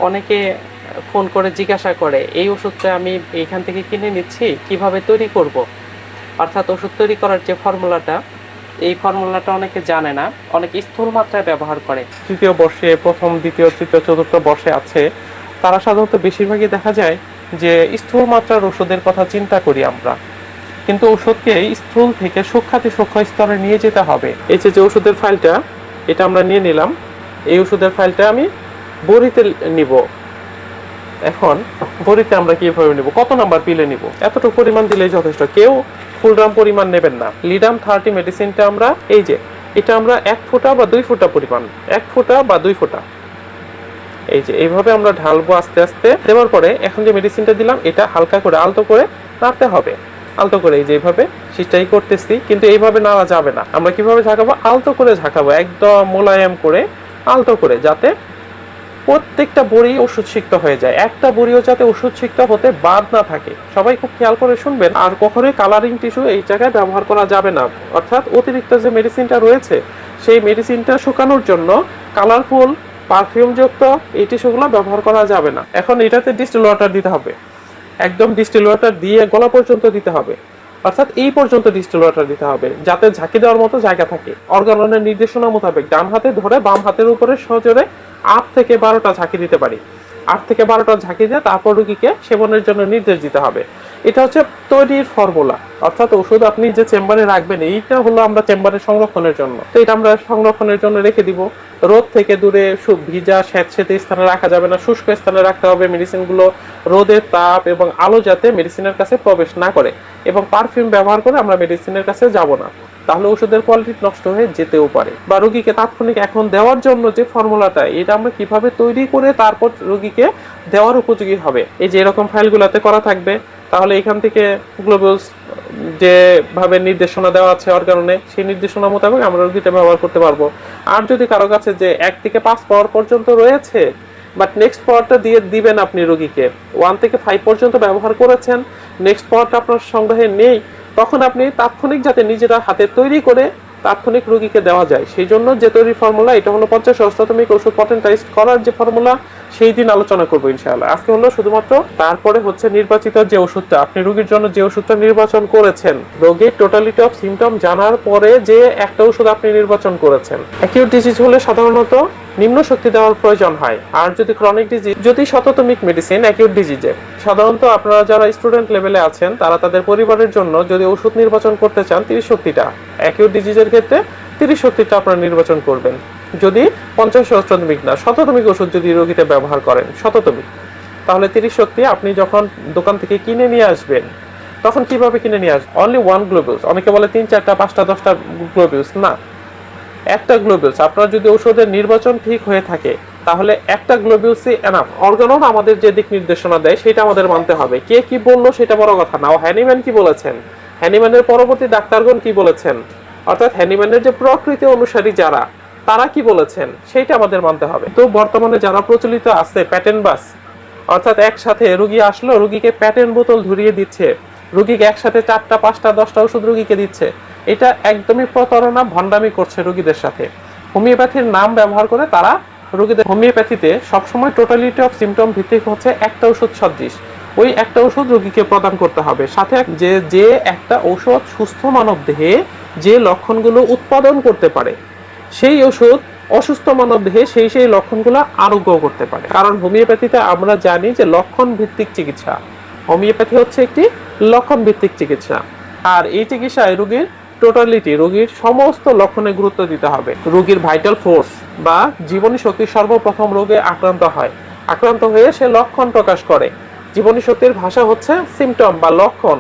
অনেকে ফোন করে জিজ্ঞাসা করে এই ওষুধটা আমি এইখান থেকে কিনে নিচ্ছি, কিভাবে তৈরি করব। অর্থাৎ ওষুধ তৈরি করার যে ফর্মুলাটা, এই ফর্মুলাটা অনেকে জানে না, অনেকে স্থূল মাত্রায় ব্যবহার করে। তৃতীয় বর্ষে, প্রথম দ্বিতীয় তৃতীয় চতুর্থ বর্ষে আছে, তারা সাধারণত বেশিরভাগই দেখা যায় যে স্থূল মাত্রার ওষুধের কথা চিন্তা করি আমরা, কিন্তু ওষুধকে স্থূল থেকে সূক্ষ্মাতি সূক্ষ্ম স্তরে নিয়ে যেতে হবে। এই যে ওষুধের ফাইলটা, এটা আমরা নিয়ে নিলাম। এই ওষুধের ফাইলটা আমি বড়িতে নিব। এখন বড়িতে আমরা কিভাবে নিব, কত নাম্বার পিলে নিব, এতটুকু পরিমাণ দিলেই যথেষ্ট। কেউ ফুল গ্রাম পরিমাণ নেবেন না। লিডাম 30 মেডিসিনটা আমরা এই যে এটা আমরা 1 ফোঁটা বা 2 ফোঁটা পরিমাণ, 1 ফোঁটা বা 2 ফোঁটা এই যে এইভাবে আমরা ঢালবো আস্তে আস্তে। দেওয়ার পরে এখন যে মেডিসিনটা দিলাম এটা হালকা করে আলতো করে নাড়তে হবে। আলতো করে এই যে এইভাবে সেটাই করতেছি, কিন্তু এইভাবে নাড়া যাবে না। আমরা কিভাবে ঝাঁকাবো, আলতো করে ঝাঁকাবো, একদম মোলায়েম করে আলতো করে, যাতে প্রত্যেকটা বড়ি ওষুধ সিক্ত হয়ে যায়। একটা বড়িও যাতে ওষুধ সিক্ত হতে বাদ না থাকে। সবাই খুব খেয়াল করে শুনবেন। আর কখনোই কালারিং টিস্যু এই জায়গায় ব্যবহার করা যাবে না। অর্থাৎ অতিরিক্ত যে মেডিসিনটা রয়েছে সেই মেডিসিনটা শুকানোর জন্য কালারফুল পারফিউমযুক্ত এই টিস্যুগুলো ব্যবহার করা যাবে না। এখন এটাতে ডিস্টিল ওয়াটার দিতে হবে, একদম ডিস্টিল ওয়াটার দিয়ে গলা পর্যন্ত দিতে হবে। অর্থাৎ এই পর্যন্ত ডিস্টিল ওয়াটার দিতে হবে, যাতে ঝাঁকি দেওয়ার মতো জায়গা থাকে। অর্গাননের নির্দেশনা মোতাবেক ডান হাতে ধরে বাম হাতের উপরে সজোরে 8 থেকে 12টা ঝাঁকি দিতে পারি। 8 থেকে 12টা ঝাঁকি দিয়ে তারপর রোগীকে সেবনের জন্য নির্দেশ দিতে হবে। এটা হচ্ছে তৈরির ফর্মুলা। অর্থাৎ ওষুধ আপনি যে চেম্বারে রাখবেন, এইটা হলো আমরা চেম্বারে সংরক্ষণের জন্য। তো এটা আমরা সংরক্ষণের জন্য রেখে দিব। রোদ থেকে দূরে ভিজা স্যাঁতসেঁতে স্থানে রাখা যাবে না, শুষ্ক স্থানে রাখতে হবে। মেডিসিনগুলো রোদের তাপ এবং আলো যাতে মেডিসিনের কাছে প্রবেশ না করে, এবং পারফিউম ব্যবহার করে আমরা মেডিসিনের কাছে যাব না, তাহলে ওষুধের কোয়ালিটি নষ্ট হয়ে যেতেও পারে। বা রোগীকে তাৎক্ষণিক এখন দেওয়ার জন্য যে ফর্মুলাটা, এটা আমরা কিভাবে তৈরি করে তারপর রোগীকে দেওয়ার উপযোগী হবে, এই যে এরকম ফাইলগুলোতে করা থাকবে। তাহলে এখান থেকে গ্লোবালস যেভাবে নির্দেশনা দেওয়া আছে অর্গাননে, সেই নির্দেশনা মোতাবেক আমরা রোগীটা ব্যবহার করতে পারবো। আর যদি কারো কাছে যে 1 থেকে 5 পাওয়ার পর্যন্ত রয়েছে, বাট নেক্সট পাওয়ারটা দিয়ে দিবেন আপনি রোগীকে, 1 থেকে 5 পর্যন্ত ব্যবহার করেছেন, নেক্সট পাওয়ারটা আপনার সংগ্রহে নেই, তখন আপনি তাৎক্ষণিক যাতে নিজেরা হাতে তৈরি করে তাৎক্ষণিক রোগীকে দেওয়া যায়, সেই জন্য যে তৈরি ফর্মুলা, এটা হলো 50 অষ্টতমিক ওষুধ পটেন্টাইজ করার যে ফর্মুলা, সেই দিন আলোচনা করবো ইনশাআল্লাহ। আজকে হলো শুধুমাত্র। তারপরে হচ্ছে নির্বাচিত যে ওষুধটা, আপনি রোগীর জন্য যে ওষুধটা নির্বাচন করেছেন, রোগীর টোটালিটি অফ সিমটম জানার পরে যে একটা ওষুধ আপনি নির্বাচন করেছেন। অ্যাকিউট ডিজিজ হলে সাধারণত নিম্ন শক্তি দেওয়ার প্রয়োজন হয়। আর যদি ক্রনিক ডিজিজ, যদি শততমিক মেডিসিন অ্যাকিউট ডিজিজে, সাধারণত আপনারা যারা স্টুডেন্ট লেভেলে আছেন তারা তাদের পরিবারের জন্য যদি ওষুধ নির্বাচন করতে চান 30 শক্তিটা, অ্যাকিউট ডিজিজের ক্ষেত্রে 30 শক্তিটা আপনারা নির্বাচন করবেন। যদি 50 অষ্টতমিক না, শততমিক ওষুধ যদি রোগীতে ব্যবহার করেন শততমিক, তাহলে 30 শক্তি আপনি যখন দোকান থেকে কিনে নিয়ে আসবেন, তখন কিভাবে কিনে নিয়ে আসবেন, অনলি 1 গ্লোবালস। অনেকে বলে 3, 4টা, 5টা, 10টা গ্লোবালস, না, একটা গ্লোবালস। আপনার যদি ওষুধের নির্বাচন ঠিক হয়ে থাকে তাহলে একটা গ্লোবালসই এনাফ। অর্গানন আমাদের যে দিক নির্দেশনা দেয় সেটা আমাদের মানতে হবে। কে কি বললো সেটা বড় কথা না, হ্যানিম্যান কি বলেছেন, হ্যানিম্যানের পরবর্তী ডাক্তারগণ কি বলেছেন, অর্থাৎ হ্যানিম্যানের যে প্রকৃতি অনুসারী যারা, তারা কি বলেছেন সেইটা আমাদের মানতে হবে। তো বর্তমানে যারা প্রচলিত আছে প্যাটেন্ট বাস, অর্থাৎ একসাথে রোগী আসলো, রোগীকে প্যাটেন্ট বোতল ধরিয়ে দিচ্ছে, রোগীকে একসাথে 4টা, 5টা, 10টা ওষুধ রোগীকে দিচ্ছে, এটা একদমই প্রতারণা, ভণ্ডামি করছে রোগীদের সাথে। হোমিওপ্যাথির নাম ব্যবহার করে তারা রোগীদের, হোমিওপ্যাথিতে সবসময় টোটালিটি অফ সিমটম ভিত্তিক হচ্ছে একটা ওষুধ সদৃশ, ওই একটা ওষুধ রোগীকে প্রদান করতে হবে। সাথে যে একটা ঔষধ সুস্থ মানব দেহে যে লক্ষণগুলো উৎপাদন করতে পারে, সেই ওষুধ অসুস্থ মানব দেহে সেই লক্ষণগুলো আরোগ্য করতে পারে। কারণ হোমিওপ্যাথিতে আমরা জানি যে লক্ষণ ভিত্তিক চিকিৎসা, হোমিওপ্যাথি হচ্ছে একটি লক্ষণ ভিত্তিক চিকিৎসা। আর এই চিকিৎসায় রোগীর টোটালিটি, রোগীর সমস্ত লক্ষণে গুরুত্ব দিতে হবে। রোগীর ভাইটাল ফোর্স বা জীবনী শক্তি সর্বপ্রথম রোগে আক্রান্ত হয়ে সে লক্ষণ প্রকাশ করে। জীবনী শক্তির ভাষা হচ্ছে সিমটম বা লক্ষণ,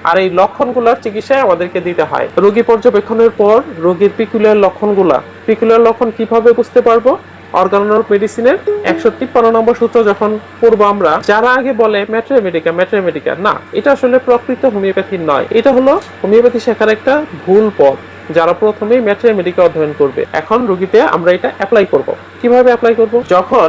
আর এই লক্ষণগুলোর চিকিৎসায় আমাদেরকে দিতে হয়। রোগী পর্যবেক্ষণের পর রোগীর পিকুলিয়ার লক্ষণ কিভাবে বুঝতে পারবো, অর্গানন মেডিসিনের 153 নম্বর সূত্র যখন পড়বো আমরা, যারা আগে বলে ম্যাট্রেমেটিকা, না, এটা আসলে প্রকৃত হোমিওপ্যাথি নয়, এটা হলো হোমিওপ্যাথি শেখার একটা ভুল পথ। যারা প্রথমেই ম্যাট্রেমেটিকা অধ্যয়ন করবে, এখন রোগীতে আমরা এটা অ্যাপ্লাই করব। কিভাবে অ্যাপ্লাই করব, যখন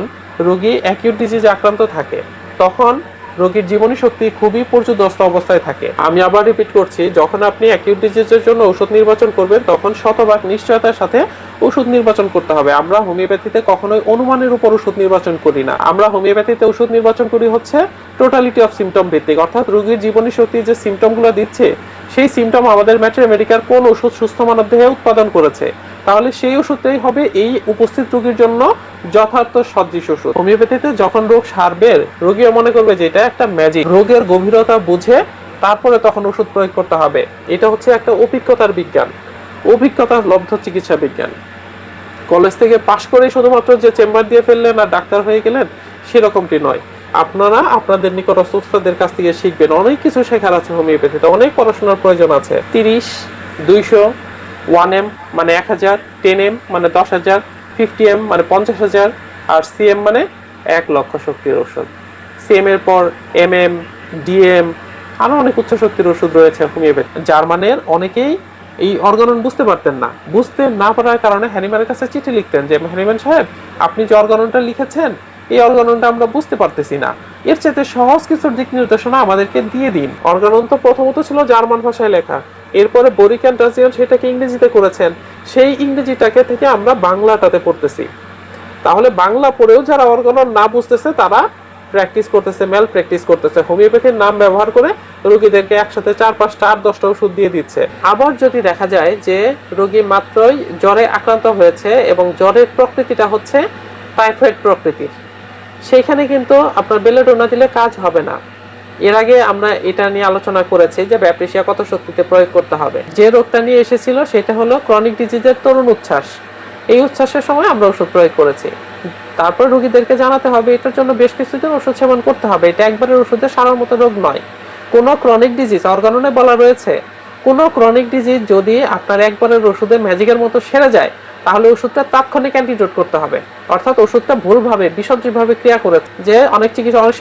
রোগী অ্যাকিউট ডিজিজে আক্রান্ত থাকে তখন রোগীর জীবনী শক্তি খুবই পর্যুদস্ত অবস্থায় থাকে। আমি আবার রিপিট করছি, যখন আপনি অ্যাকিউট ডিজিজের জন্য ওষুধ নির্বাচন করবেন তখন শতভাগ নিশ্চয়তার সাথে ওষুধ নির্বাচন করতে হবে। আমরা হোমিওপ্যাথিতে কখনোই অনুমানের উপর ওষুধ নির্বাচন করি না। আমরা হোমিওপ্যাথিতে ওষুধ নির্বাচন করি হচ্ছে টোটালিটি অফ সিমটম ভিত্তিক, অর্থাৎ রোগীর জীবনী শক্তি যে সিমটমগুলো দিচ্ছে সেই সিমটম আমাদের ম্যাট্রিমেডিকার কোন ওষুধ সুস্থ মানব দেহে উৎপাদন করেছে, তাহলে সেই ওষুধটাই হবে এই উপস্থিত রোগীর জন্য যথার্থ সদৃশ ওষুধ। হোমিওপ্যাথিতে যখন রোগ সারবে রোগীও মনে করবে যে এটা একটা ম্যাজিক, রোগের গভীরতা বুঝে তারপরে তখন ওষুধ প্রয়োগ করতে হবে। এটা হচ্ছে একটা অভিজ্ঞতার বিজ্ঞান, অভিজ্ঞতার লব্ধ চিকিৎসা বিজ্ঞান। কলেজ থেকে পাশ করেই শুধুমাত্র যে চেম্বার দিয়ে ফেললেন আর ডাক্তার হয়ে গেলেন সেরকমটি নয়। আপনারা আপনাদের নিকটস্থ উস্তাদের কাছ থেকে শিখবেন, অনেক কিছু শেখার আছে হোমিওপ্যাথিতে, অনেক পড়াশোনার প্রয়োজন আছে। 30, 200, 1M মানে 1000, 10M মানে 10,000, 50M মানে 50,000, আর CM মানে 1 লক্ষ শক্তির ওষুধ। CM এর পর MM, DM আরো অনেক উচ্চ শক্তির ওষুধ রয়েছে হোমিওপ্যাথি। জার্মানের অনেকেই এই অর্গানন বুঝতে পারতেন না, বুঝতে না পারার কারণে হ্যানিম্যানের কাছে চিঠি লিখতেন যে হ্যানিম্যান সাহেব, আপনি যে অর্গাননটা লিখেছেন এই অর্গাননটা আমরা বুঝতে পারতেছি না, এর চাইতে সহজ কিছু দিক নির্দেশনা আমাদেরকে দিয়ে দিন। অর্গানন তো প্রথমত ছিল জার্মান ভাষায় লেখা, এরপরে বরিকান টাজিয়ান সেটাকে ইংরেজিতে করেছেন, সেই ইংরেজিটাকে থেকে আমরা বাংলাটাতে পড়তেছি। তাহলে বাংলা পড়েও যারা অর্গানন না বুঝতেছে তারা প্র্যাকটিস করতেছে, মেল প্র্যাকটিস করতেছে, হোমিওপ্যাথির নাম ব্যবহার করে রোগীদেরকে একসাথে 4, 5, 8, 10টা ওষুধ দিয়ে দিচ্ছে। আবার যদি দেখা যায় যে রোগী মাত্রই জ্বরে আক্রান্ত হয়েছে এবং জ্বরের প্রকৃতিটা হচ্ছে টাইফয়েড প্রকৃতির, সেইখানে কিন্তু আপনার বেলেডোনা দিলে কাজ হবে না। এর আগে আমরা এটা নিয়ে আলোচনা করেছি যে ব্যাপটিসিয়া কত শক্তিতে প্রয়োগ করতে হবে। যে রোগটা নিয়ে এসেছিল সেটা হলো ক্রনিক ডিজিজের তরুণ উচ্ছ্বাস। এই উচ্ছ্বাসের সময় আমরা ওষুধ প্রয়োগ করেছি। তারপর রোগীদেরকে জানাতে হবে এটার জন্য বেশ কিছুদিন ওষুধ সেবন করতে হবে, এটা একবারের ওষুধে সারার মতো রোগ নয়। কোনো ক্রনিক ডিজিজ, অর্গাননে বলা রয়েছে কোনো ক্রনিক ডিজিজ যদি আপনার একবারের ওষুধে ম্যাজিকের মতো সেরে যায় তাহলে ওষুধটা তাৎক্ষণিক অ্যান্টিডোট করতে হবে, অর্থাৎ ওষুধটা ভুলভাবে বিসদৃশভাবে ক্রিয়া করে। যে অনেক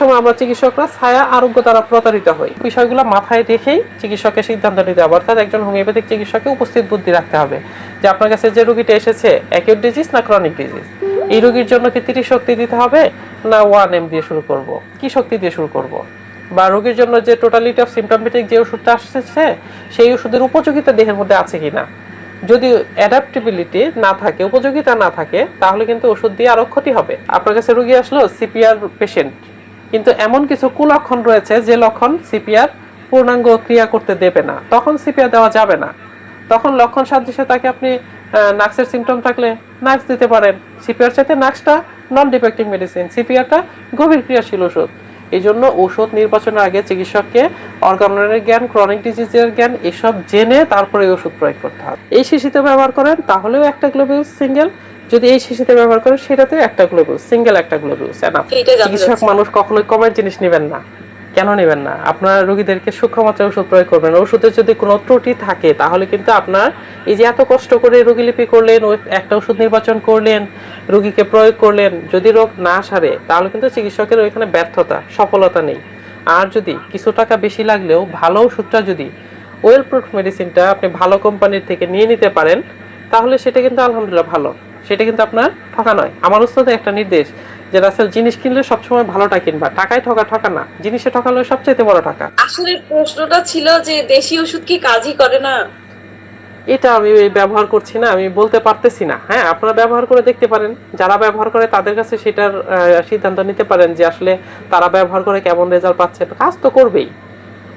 সময় আমরা চিকিৎসকরা ছায়া আরোগ্য দ্বারা প্রতারিত হই। বিষয়গুলো মাথায় রেখেই চিকিৎসকের সিদ্ধান্ত নিতে হবে, অর্থাৎ একজন হোমিওপ্যাথিক চিকিৎসকে উপস্থিত বুদ্ধি রাখতে হবে যে আপনার কাছে যে রোগীটা এসেছে অ্যাকিউট ডিজিজ না ক্রনিক ডিজিজ, এই রোগীর জন্য কি 30 শক্তি দিতে হবে না 1M দিয়ে শুরু করব, কি শক্তি দিয়ে শুরু করব, বা রোগীর জন্য যে টোটালিটি অফ সিমটমেটিক যে ওষুধটা আসছে সেই ওষুধের উপযোগিতা দেহের মধ্যে আছে কিনা। যদি অ্যাডাপ্টেবিলিটি না থাকে, উপযোগিতা না থাকে, তাহলে কিন্তু ওষুধ দিয়ে আরো ক্ষতি হবে। আপনার কাছে রোগী আসলো সিপিআর পেশেন্ট, কিন্তু এমন কিছু কুলক্ষণ রয়েছে যে লক্ষণ সিপিআর পূর্ণাঙ্গ ক্রিয়া করতে দেবে না, তখন সিপিআর দেওয়া যাবে না। তখন লক্ষণ সাদৃশ্যে তাকে আপনি নাক্সের সিমটম থাকলে নাক্স দিতে পারেন। সিপিআর চাইতে নাক্সটা নন ডিফেক্টিং মেডিসিন, সিপিআরটা গভীর ক্রিয়াশীল ওষুধ। এই জন্য ঔষধ নির্বাচনের আগে চিকিৎসককে অর্গাননের জ্ঞান, ক্রনিক ডিজিজের জ্ঞান এসব জেনে তারপরে ওষুধ প্রয়োগ করতে হবে। এই শিশিতে ব্যবহার করেন তাহলেও একটা গ্লোবিউস সিঙ্গেল, যদি এই শিশিতে ব্যবহার করেন সেটাতে একটা গ্লোবিউস সিঙ্গেল, একটা গ্লোবিউস এনাফ। চিকিৎসক মানুষ কখনোই কমের জিনিস নেবেন না। কেন নেবেন না? আপনার রোগীদেরকে সূক্ষ্ম মাত্রায় ওষুধ প্রয়োগ করবেন। ওষুধের যদি কোনো ত্রুটি থাকে তাহলে কিন্তু আপনার এই যে এত কষ্ট করে রোগীলিপি করলেন, একটা ওষুধ নির্বাচন করলেন, রোগীকে প্রয়োগ করলেন, যদি রোগ না সারে তাহলে কিন্তু চিকিৎসকের ওইখানে ব্যর্থতা, সফলতা নেই। আর যদি কিছু টাকা বেশি লাগলেও ভালো ওষুধটা যদি ওয়েল প্রুফ মেডিসিনটা আপনি ভালো কোম্পানির থেকে নিয়ে নিতে পারেন তাহলে সেটা কিন্তু আলহামদুলিল্লাহ ভালো, সেটা কিন্তু আপনার ঠকা নয়। আমার উস্তাদের একটা নির্দেশ যে রাসেল জিনিস কিনলে সবসময় ভালোটা কিনবা, টাকায় ঠকা না, জিনিসে ঠকালে সবচেয়ে বড় টাকা। আসলে প্রশ্নটা ছিল যে দেশি ওষুধ কি কাজই করে না, এটা আমি ব্যবহার করছি না, আমি বলতে পারতেছি না। হ্যাঁ, আপনারা ব্যবহার করে দেখতে পারেন, যারা ব্যবহার করে তাদের কাছে সেটার সিদ্ধান্ত নিতে পারেন যে আসলে তারা ব্যবহার করে কেমন রেজাল্ট পাচ্ছে। কাজ তো করবেই,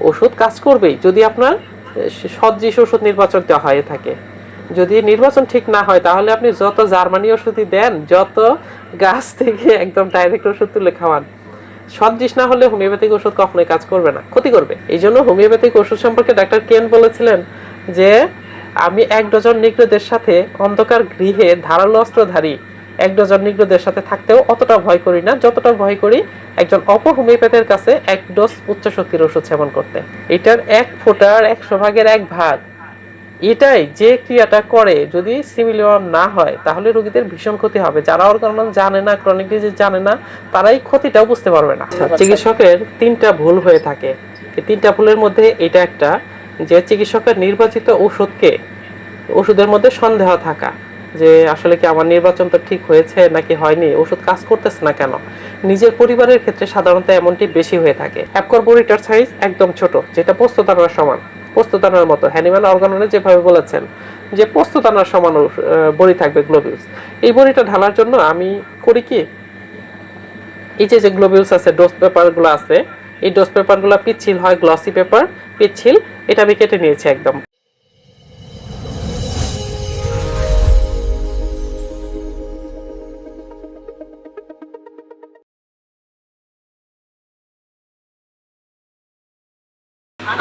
ওষুধ কাজ করবেই যদি আপনার সদৃশ ওষুধ নির্বাচন হয়ে থাকে। যদি নির্বাচন ঠিক না হয় তাহলে আপনি যত জার্মানি ওষুধই দেন, যত গাছ থেকে একদম ডাইরেক্ট ওষুধ তুলে খাওয়ান, সদৃশ না হলে হোমিওপ্যাথিক ওষুধ কখনোই কাজ করবে না, ক্ষতি করবে। এই জন্য হোমিওপ্যাথিক ওষুধ সম্পর্কে ডাক্তার কেন বলেছিলেন যে আমি 1 ডজন নিগ্রোদের সাথে অন্ধকার গৃহে ধারালো অস্ত্রধারী 1 ডজন নিগ্রোদের সাথে থাকতেও অতটা ভয় করি না যতটা ভয় করি একজন অপহোমিওপ্যাথের কাছে 1 ডোজ উচ্চ শক্তির ওষুধ সেবন করতে। এটার 1 ফোঁটার 100 ভাগের 1 ভাগ এটাই যে ক্রিয়াটা করে যদি সিমিলিয়ন না হয় তাহলে রোগীদের ভীষণ ক্ষতি হবে। যারা অর্গানন জানে না, ক্রনিক ডিজিজ জানে না, তারাই ক্ষতিটাও বুঝতে পারবে না। চিকিৎসকের 3টা ভুল হয়ে থাকে, এই 3টা ভুলের মধ্যে এটা একটা, যে চিকিৎসকের নির্বাচিত ওষুধের মধ্যে সন্দেহ থাকা। যে আসলে কি আমার নির্বাচনটা ঠিক হয়েছে নাকি হয়নি, ওষুধ কাজ করতেছে না কেন। নিজের পরিবারের ক্ষেত্রে সাধারণত এমনটি বেশি হয়ে থাকে। অ্যাপকর বড়িটার সাইজ একদম ছোট, যেটা পোস্তদানার সমান, পোস্তদানার মতো। হ্যানিম্যান অর্গাননে যেভাবে বলেছেন যে পোস্তদানার সমান বড়ি থাকবে গ্লোবিউলস। এই বড়িটা ঢালার জন্য আমি করি কি, এই যে গ্লোবিউলস আছে, ডোজ পেপারগুলো আছে, এই ডোজ পেপারগুলো পিচ্ছিল হয়, গ্লসি পেপার পিচ্ছিল, এটা আমি কেটে নিয়েছি একদম।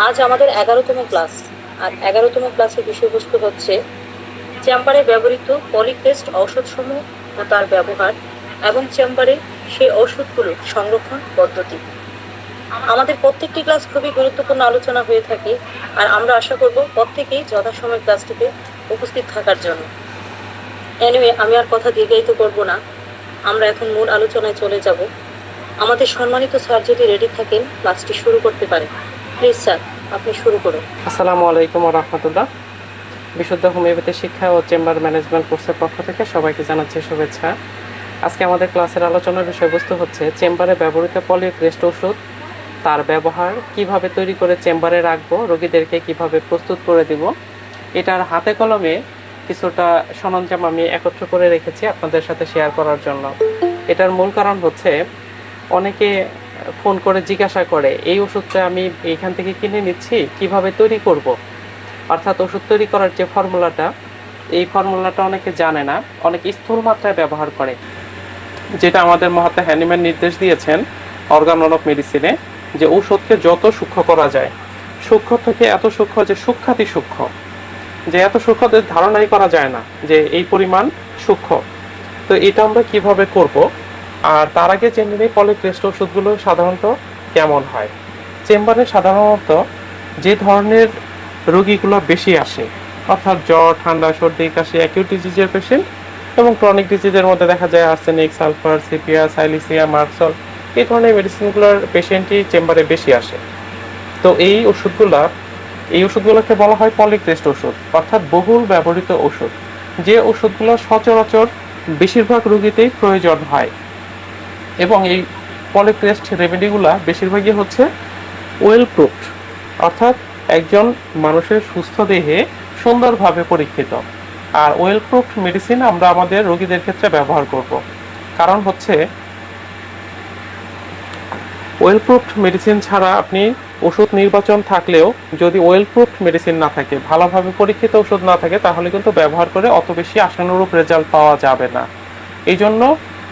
আজ আমাদের 11তম ক্লাস। আর 11তম ক্লাসের বিষয়বস্তু হচ্ছে চেম্বারে ব্যবহৃত পলিক্রেস্ট ঔষধসমূহ ও তার ব্যবহার এবং চেম্বারে সেই ঔষধগুলোর সংরক্ষণ পদ্ধতি। আমাদের প্রত্যেকটি ক্লাস খুবই গুরুত্বপূর্ণ আলোচনা হয়ে থাকে, আর আমরা আশা করব প্রত্যেকেই যথাসময়ে ক্লাসটিতে উপস্থিত থাকার জন্য। এনিওয়ে, আমি আর কথা দীর্ঘায়িত করব না, আমরা এখন মূল আলোচনায় চলে যাব। আমাদের সম্মানিত স্যার যদি রেডি থাকেন, ক্লাসটি শুরু করতে পারেন। প্লিজ স্যার, আপনি শুরু করুন। আসসালামু আলাইকুম ওয়া রাহমাতুল্লাহ। বিশুদ্ধ হোমিওপ্যাথি শিক্ষা ও চেম্বার ম্যানেজমেন্ট কোর্সের পক্ষ থেকে সবাইকে জানাচ্ছি শুভেচ্ছা। আজকে আমাদের ক্লাসের আলোচনার বিষয়বস্তু হচ্ছে চেম্বারে ব্যবহৃত পলিক্রেস্ট ওষুধ, তার ব্যবহার, কিভাবে তৈরি করে চেম্বারে রাখবো, রোগীদেরকে কিভাবে প্রস্তুত করে দিব। এটার হাতে কলমে কিছুটা সরঞ্জাম আমি একত্র করে রেখেছি আপনাদের সাথে শেয়ার করার জন্য। এটার মূল কারণ হচ্ছে অনেকে ফোন করে জিজ্ঞাসা করে এই ওষুধটা আমি এইখান থেকে কিনে নিচ্ছি, কিভাবে তৈরি করব। অর্থাৎ ওষুধ তৈরি করার যে ফর্মুলাটা, এই ফর্মুলাটা অনেকে জানে না, অনেক স্থূল মাত্রায় ব্যবহার করে, যেটা আমাদের মহাত্মা হ্যানিম্যান নির্দেশ দিয়েছেন অর্গানন অফ মেডিসিনে, যে ঔষধকে যত সূক্ষ্ম করা যায়, সূক্ষ্ম থেকে এত সূক্ষ্ম যে সূক্ষাতি সূক্ষ্ম, যে এত সূক্ষ্মদের ধারণাই করা যায় না যে এই পরিমাণ সূক্ষ্ম। তো এটা আমরা কিভাবে করব, আর তার আগে জেনে নিই পলিক্রেস্ট ওষুধগুলো সাধারণত কেমন হয়। চেম্বারে সাধারণত যে ধরনের রোগীগুলো বেশি আসে, অর্থাৎ জ্বর, ঠান্ডা, সর্দি, কাশি, অ্যাকিউট ডিজিজের পেশেন্ট এবং ক্রনিক ডিজিজের মধ্যে দেখা যায় arsenic, sulphur, sepia, silicea, merc sol, এই ধরনের মেডিসিনগুলোর পেশেন্টই চেম্বারে বেশি আসে। তো এই ওষুধগুলোকে বলা হয় পলিক্রেস্ট ওষুধ, অর্থাৎ বহুল ব্যবহৃত ওষুধ, যে ওষুধগুলো সচরাচর বেশিরভাগ রোগীতেই প্রয়োজন হয়। এবং এই পলিক্রেস্ট রেমেডিগুলো বেশিরভাগই হচ্ছে ওয়েল প্রুফড, অর্থাৎ একজন মানুষের সুস্থ দেহে সুন্দরভাবে পরীক্ষিত। আর ওয়েল প্রুফড মেডিসিন আমরা আমাদের রোগীদের ক্ষেত্রে ব্যবহার করব। কারণ হচ্ছে ওয়েল প্রুফড মেডিসিন ছাড়া আপনি ওষুধ নির্বাচন থাকলেও যদি ওয়েল প্রুফড মেডিসিন না থাকে, ভালোভাবে পরীক্ষিত ওষুধ না থাকে, তাহলে কিন্তু ব্যবহার করে অত বেশি আশানুরূপ রেজাল্ট পাওয়া যাবে না। এই জন্য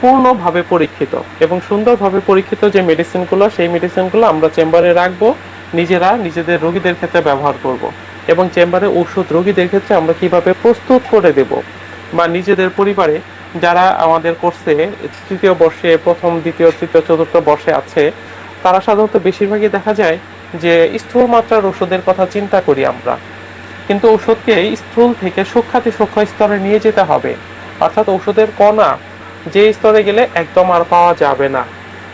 পূর্ণভাবে পরীক্ষিত এবং সুন্দরভাবে পরীক্ষিত যে মেডিসিনগুলো, সেই মেডিসিনগুলো আমরা চেম্বারে রাখবো, নিজেরা নিজেদের রোগীদের ক্ষেত্রে ব্যবহার করব। এবং চেম্বারে ওষুধ রোগীদের ক্ষেত্রে আমরা কিভাবে প্রস্তুত করে দেব, বা নিজেদের পরিবারে যারা আমাদের কোর্সে তৃতীয় বর্ষে, প্রথম, দ্বিতীয়, তৃতীয়, চতুর্থ বর্ষে আছে, তারা সাধারণত বেশিরভাগই দেখা যায় যে স্থূল মাত্রার ওষুধের কথা চিন্তা করি আমরা, কিন্তু ওষুধকে স্থূল থেকে সূক্ষ্মাতি সূক্ষ্ম স্তরে নিয়ে যেতে হবে। অর্থাৎ ওষুধের কণা যে স্তরে গেলে একদম আর পাওয়া যাবে না,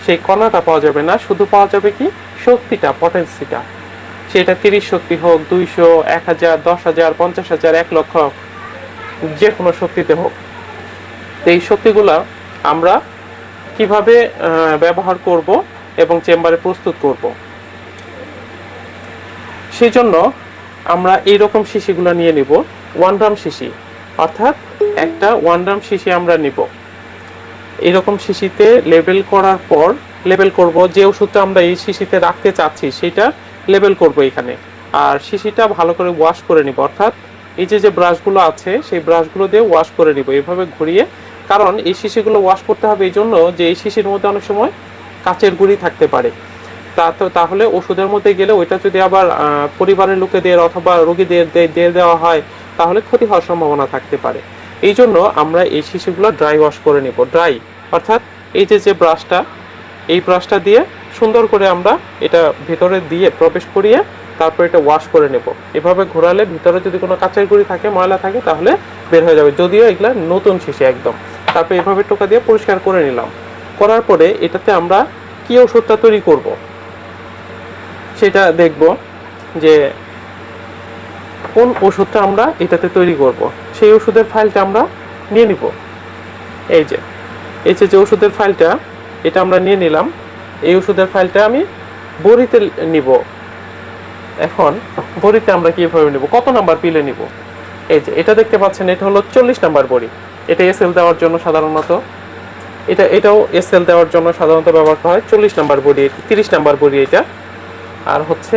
সেই কণাটা পাওয়া যাবে না, শুধু পাওয়া যাবে কি শক্তিটা, পটেন্সিটা। সেটা 30 শক্তি হোক, 200, 1000, 10,000, 50,000, 1 লক্ষ, যে কোনো শক্তিতে হোক। এই শক্তিগুলা আমরা কিভাবে ব্যবহার করব এবং চেম্বারে প্রস্তুত করব, সেই জন্য আমরা এইরকম শিশিগুলো নিয়ে নিব। 1 গ্রাম শিশি, অর্থাৎ একটা 1 গ্রাম শিশি আমরা নিব। এরকম শিশিতে লেবেল করার পর লেবেল করব যে ওষুধটা আমরা এই শিশিতে রাখতে চাচ্ছি, সেটা লেবেল করব এখানে। আর শিশিটা ভালো করে ওয়াশ করে নিব, অর্থাৎ এই যে ব্রাশগুলো আছে সেই ব্রাশগুলো দিয়ে ওয়াশ করে নিব এভাবে ঘুরিয়ে। কারণ এই শিশিগুলো ওয়াশ করতে হবে এই জন্য যে এই শিশির মধ্যে অনেক সময় কাচের গুঁড়ি থাকতে পারে। তাহলে ওষুধের মধ্যে গেলে ওইটা যদি আবার পরিবারের লোকেদের অথবা রোগীদের দিয়ে দেওয়া হয়, তাহলে ক্ষতি হওয়ার সম্ভাবনা থাকতে পারে। এই জন্য আমরা এই শিশিগুলো ড্রাই ওয়াশ করে নিব। ড্রাই অর্থাৎ এই যে ব্রাশটা, এই ব্রাশটা দিয়ে সুন্দর করে আমরা এটা ভেতরে দিয়ে প্রবেশ করিয়ে তারপর এটা ওয়াশ করে নেব। এভাবে ঘোরালে ভিতরে যদি কোনো কাচের গুঁড়ি থাকে, ময়লা থাকে, তাহলে বের হয়ে যাবে, যদিও এগুলা নতুন শিশি একদম। তারপর এভাবে টোকা দিয়ে পরিষ্কার করে নিলাম। করার পরে এটাতে আমরা কি ওষুধটা তৈরি করব সেটা দেখব, যে কোন ওষুধটা আমরা এটাতে তৈরি করব। সেই ওষুধের ফাইলটা আমরা নিয়ে নিব। এই যে যে ওষুধের ফাইলটা, এটা আমরা নিয়ে নিলাম। এই ওষুধের ফাইলটা আমি বড়িতে নিব। এখন বড়িতে আমরা কিভাবে নিব, কত নাম্বার পিলে নিব? এই যে এটা দেখতে পাচ্ছেন, এটা হলো 40 নাম্বার বড়ি। এটা এসএল দেওয়ার জন্য সাধারণত, এটাও এসএল দেওয়ার জন্য সাধারণত ব্যবহার করা হয়। 40 নাম্বার বড়ি, 30 নাম্বার বড়ি এটা। আর হচ্ছে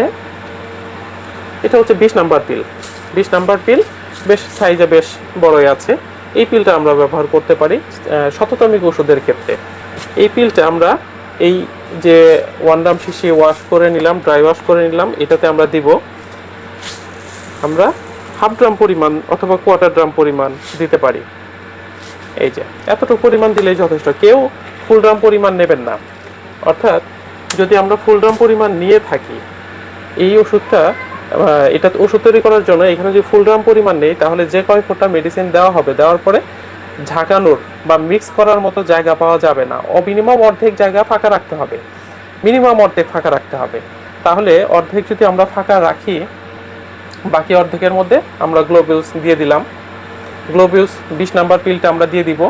এটা হচ্ছে 20 নাম্বার পিল। 20 নাম্বার পিল বেশ সাইজে বেশ বড়ই আছে। এই পিলটা আমরা ব্যবহার করতে পারি শততমিক ওষুধের ক্ষেত্রে। এই পিলটা আমরা এই যে 1 ড্রাম শিশি ওয়াশ করে নিলাম, ড্রাই ওয়াশ করে নিলাম, এটাতে আমরা দিব। আমরা হাফ ড্রাম পরিমাণ অথবা কোয়ার্টার ড্রাম পরিমাণ দিতে পারি। এই যে এতটুকু পরিমাণ দিলেই যথেষ্ট। কেউ ফুল ড্রাম পরিমাণ নেবেন না। অর্থাৎ যদি আমরা ফুল ড্রাম পরিমাণ নিয়ে থাকি, এই ওষুধটা এটা ওষুধ তৈরি করার জন্য এখানে যদি ফুল ড্রাম পরিমাণ নেই, তাহলে যে কয় ফোঁটা মেডিসিন দেওয়া হবে, দেওয়ার পরে ঝাঁকানোর বা মিক্স করার মতো জায়গা পাওয়া যাবে না। মিনিমাম অর্ধেক জায়গা ফাঁকা রাখতে হবে, মিনিমাম অর্ধেক ফাঁকা রাখতে হবে। তাহলে অর্ধেক যদি আমরা ফাঁকা রাখি, বাকি অর্ধেকের মধ্যে আমরা গ্লোবিউলস দিয়ে দিলাম। গ্লোবিউলস 20 নাম্বার পিলটা আমরা দিয়ে দিব।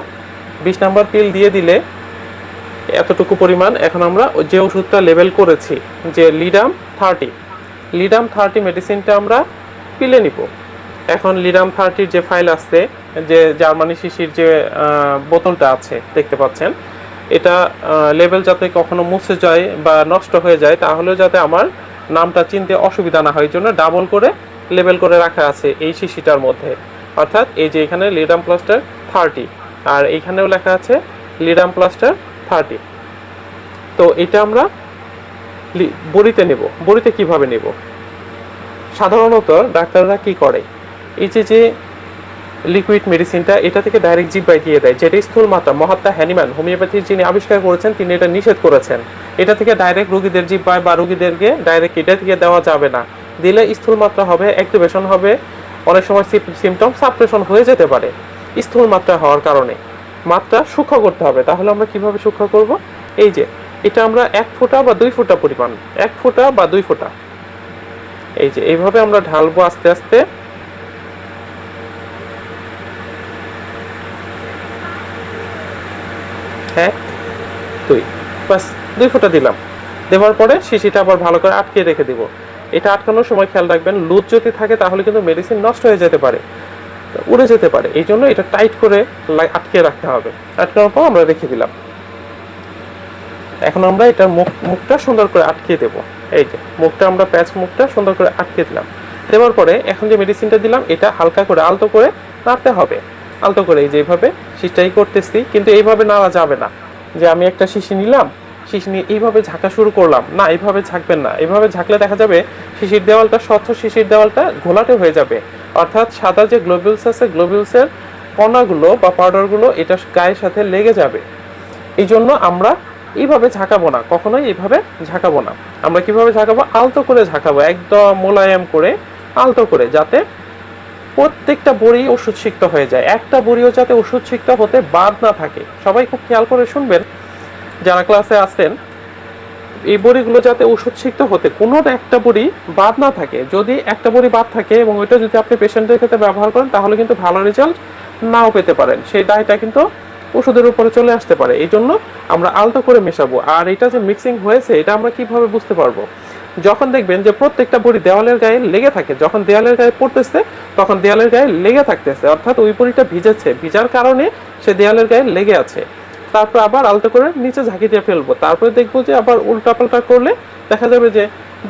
20 নাম্বার পিল দিয়ে দিলে এতটুকু পরিমাণ। এখন আমরা যে ওষুধটা লেবেল করেছি, যে লিডাম 30 মেডিসিনটা আমরা পিলে নিব। এখন লিডাম 30 যে ফাইল আসছে, যে জার্মানি শিশির যে বোতলটা আছে দেখতে পাচ্ছেন, এটা লেবেল যাতে কখনো মুছে যায় বা নষ্ট হয়ে যায়, তাহলে যাতে আমার নামটা চিনতে অসুবিধা না হয়, এই জন্য ডাবল করে লেবেল করে রাখা আছে এই শিশিটার মধ্যে। অর্থাৎ এই যে এখানে লিডাম প্লাস্টার 30, আর এইখানেও লেখা আছে লিডাম প্লাস্টার 30। তো এটা আমরা বড়িতে নেব। বড়িতে কিভাবে নেব? সাধারণত ডাক্তাররা কি করে, এই যে লিকুইড মেডিসিনটা এটা থেকে ডাইরেক্ট জিহ্বায় দিয়ে দেয়, যেটা স্থূল মাত্রা। মহাত্মা হ্যানিম্যান হোমিওপ্যাথির যিনি আবিষ্কার করেছেন, তিনি এটা নিষেধ করেছেন। এটা থেকে ডাইরেক্ট রোগীদের জিহ্বায় বা রোগীদেরকে ডাইরেক্ট এটা থেকে দেওয়া যাবে না। দিলে স্থূল মাত্রা হবে, অ্যাক্টিভেশন হবে, অনেক সময় সিমটম সাপ্রেশন হয়ে যেতে পারে স্থূল মাত্রা হওয়ার কারণে। মাত্রা সূক্ষ্ম করতে হবে। তাহলে আমরা কিভাবে সূক্ষ্ম করব? এই যে এটা আমরা 1 ফোঁটা বা 2 ফোঁটা পরিমাণ, 1 ফোঁটা বা 2 ফোঁটা, এই যে এইভাবে আমরা ঢালবো আস্তে আস্তে। 1 2 বাস 2 ফোঁটা দিলাম। দেওয়ার পরে শিশিটা আবার ভালো করে আটকে রেখে দিব। এটা আটকানোর সময় খেয়াল রাখবেন, লুজ যদি থাকে তাহলে কিন্তু মেডিসিন নষ্ট হয়ে যেতে পারে, উড়ে যেতে পারে। এই জন্য এটা টাইট করে আটকে রাখতে হবে। আটকানোর পর আমরা রেখে দিলাম। এখন আমরা এটা মুখটা সুন্দর করে আটকে দেব। এই যে মুখটা আমরা প্যাচ মুখটা সুন্দর করে আটকে দিলাম। দেওয়ার পরে এখন যে মেডিসিনটা দিলাম, এটা হালকা করে আলতো করে নাড়তে হবে। আলতো করে এই যে এইভাবে শিশিটাই করতেছি, কিন্তু এইভাবে নাড়া যাবে না। যে আমি একটা শিশি নিলাম, শিশি নিয়ে এইভাবে ঝাঁকা শুরু করলাম না, এইভাবে ঝাঁকবেন না। এইভাবে ঝাঁকলে দেখা যাবে শিশির দেওয়ালটা, স্বচ্ছ শিশির দেওয়ালটা ঘোলাটে হয়ে যাবে। অর্থাৎ সাদা যে গ্লোবিউলস আছে, গ্লোবিউলসের কণাগুলো বা পাউডারগুলো এটা গায়ের সাথে লেগে যাবে। এই জন্য আমরা এইভাবে ঝাঁকাবো না, কখনোই এইভাবে ঝাঁকাবো না। আমরা কিভাবে ঝাঁকাবো? আলতো করে ঝাঁকাবো, একদম মোলায়েম করে, আলতো করে, যাতে প্রত্যেকটা বড়ি ওষুধ সিক্ত হয়ে যায়। একটা বড়িও যাতে ওষুধ সিক্ত হতে বাদ না থাকে। সবাই খুব খেয়াল করে শুনবেন যারা ক্লাসে আসেন, এই বড়িগুলো যাতে ওষুধ সিক্ত হতে কোনো একটা বড়ি বাদ না থাকে। যদি একটা বড়ি বাদ থাকে এবং ওইটা যদি আপনি পেশেন্টের ক্ষেত্রে ব্যবহার করেন, তাহলে কিন্তু ভালো রেজাল্ট নাও পেতে পারেন। সেই দায়টা কিন্তু ওষুধের উপরে চলে আসতে পারে। এই জন্য আমরা আলতো করে মেশাবো। আর এটা যে মিক্সিং হয়েছে, এটা আমরা কিভাবে বুঝতে পারবো? যখন দেখবেন যে প্রত্যেকটা বড়ি দেওয়ালের গায়ে লেগে থাকে, যখন দেওয়ালের গায়ে পড়তেছে তখন দেওয়ালের গায়ে লেগে থাকতেছে, অর্থাৎ ওই বড়িটা ভিজেছে, ভিজার কারণে সে দেওয়ালের গায়ে লেগে আছে। তারপর আবার আলতো করে নিচে ঝাঁকি দিয়ে ফেলবো। তারপরে দেখবো যে আবার উল্টাপাল্টা করলে দেখা যাবে যে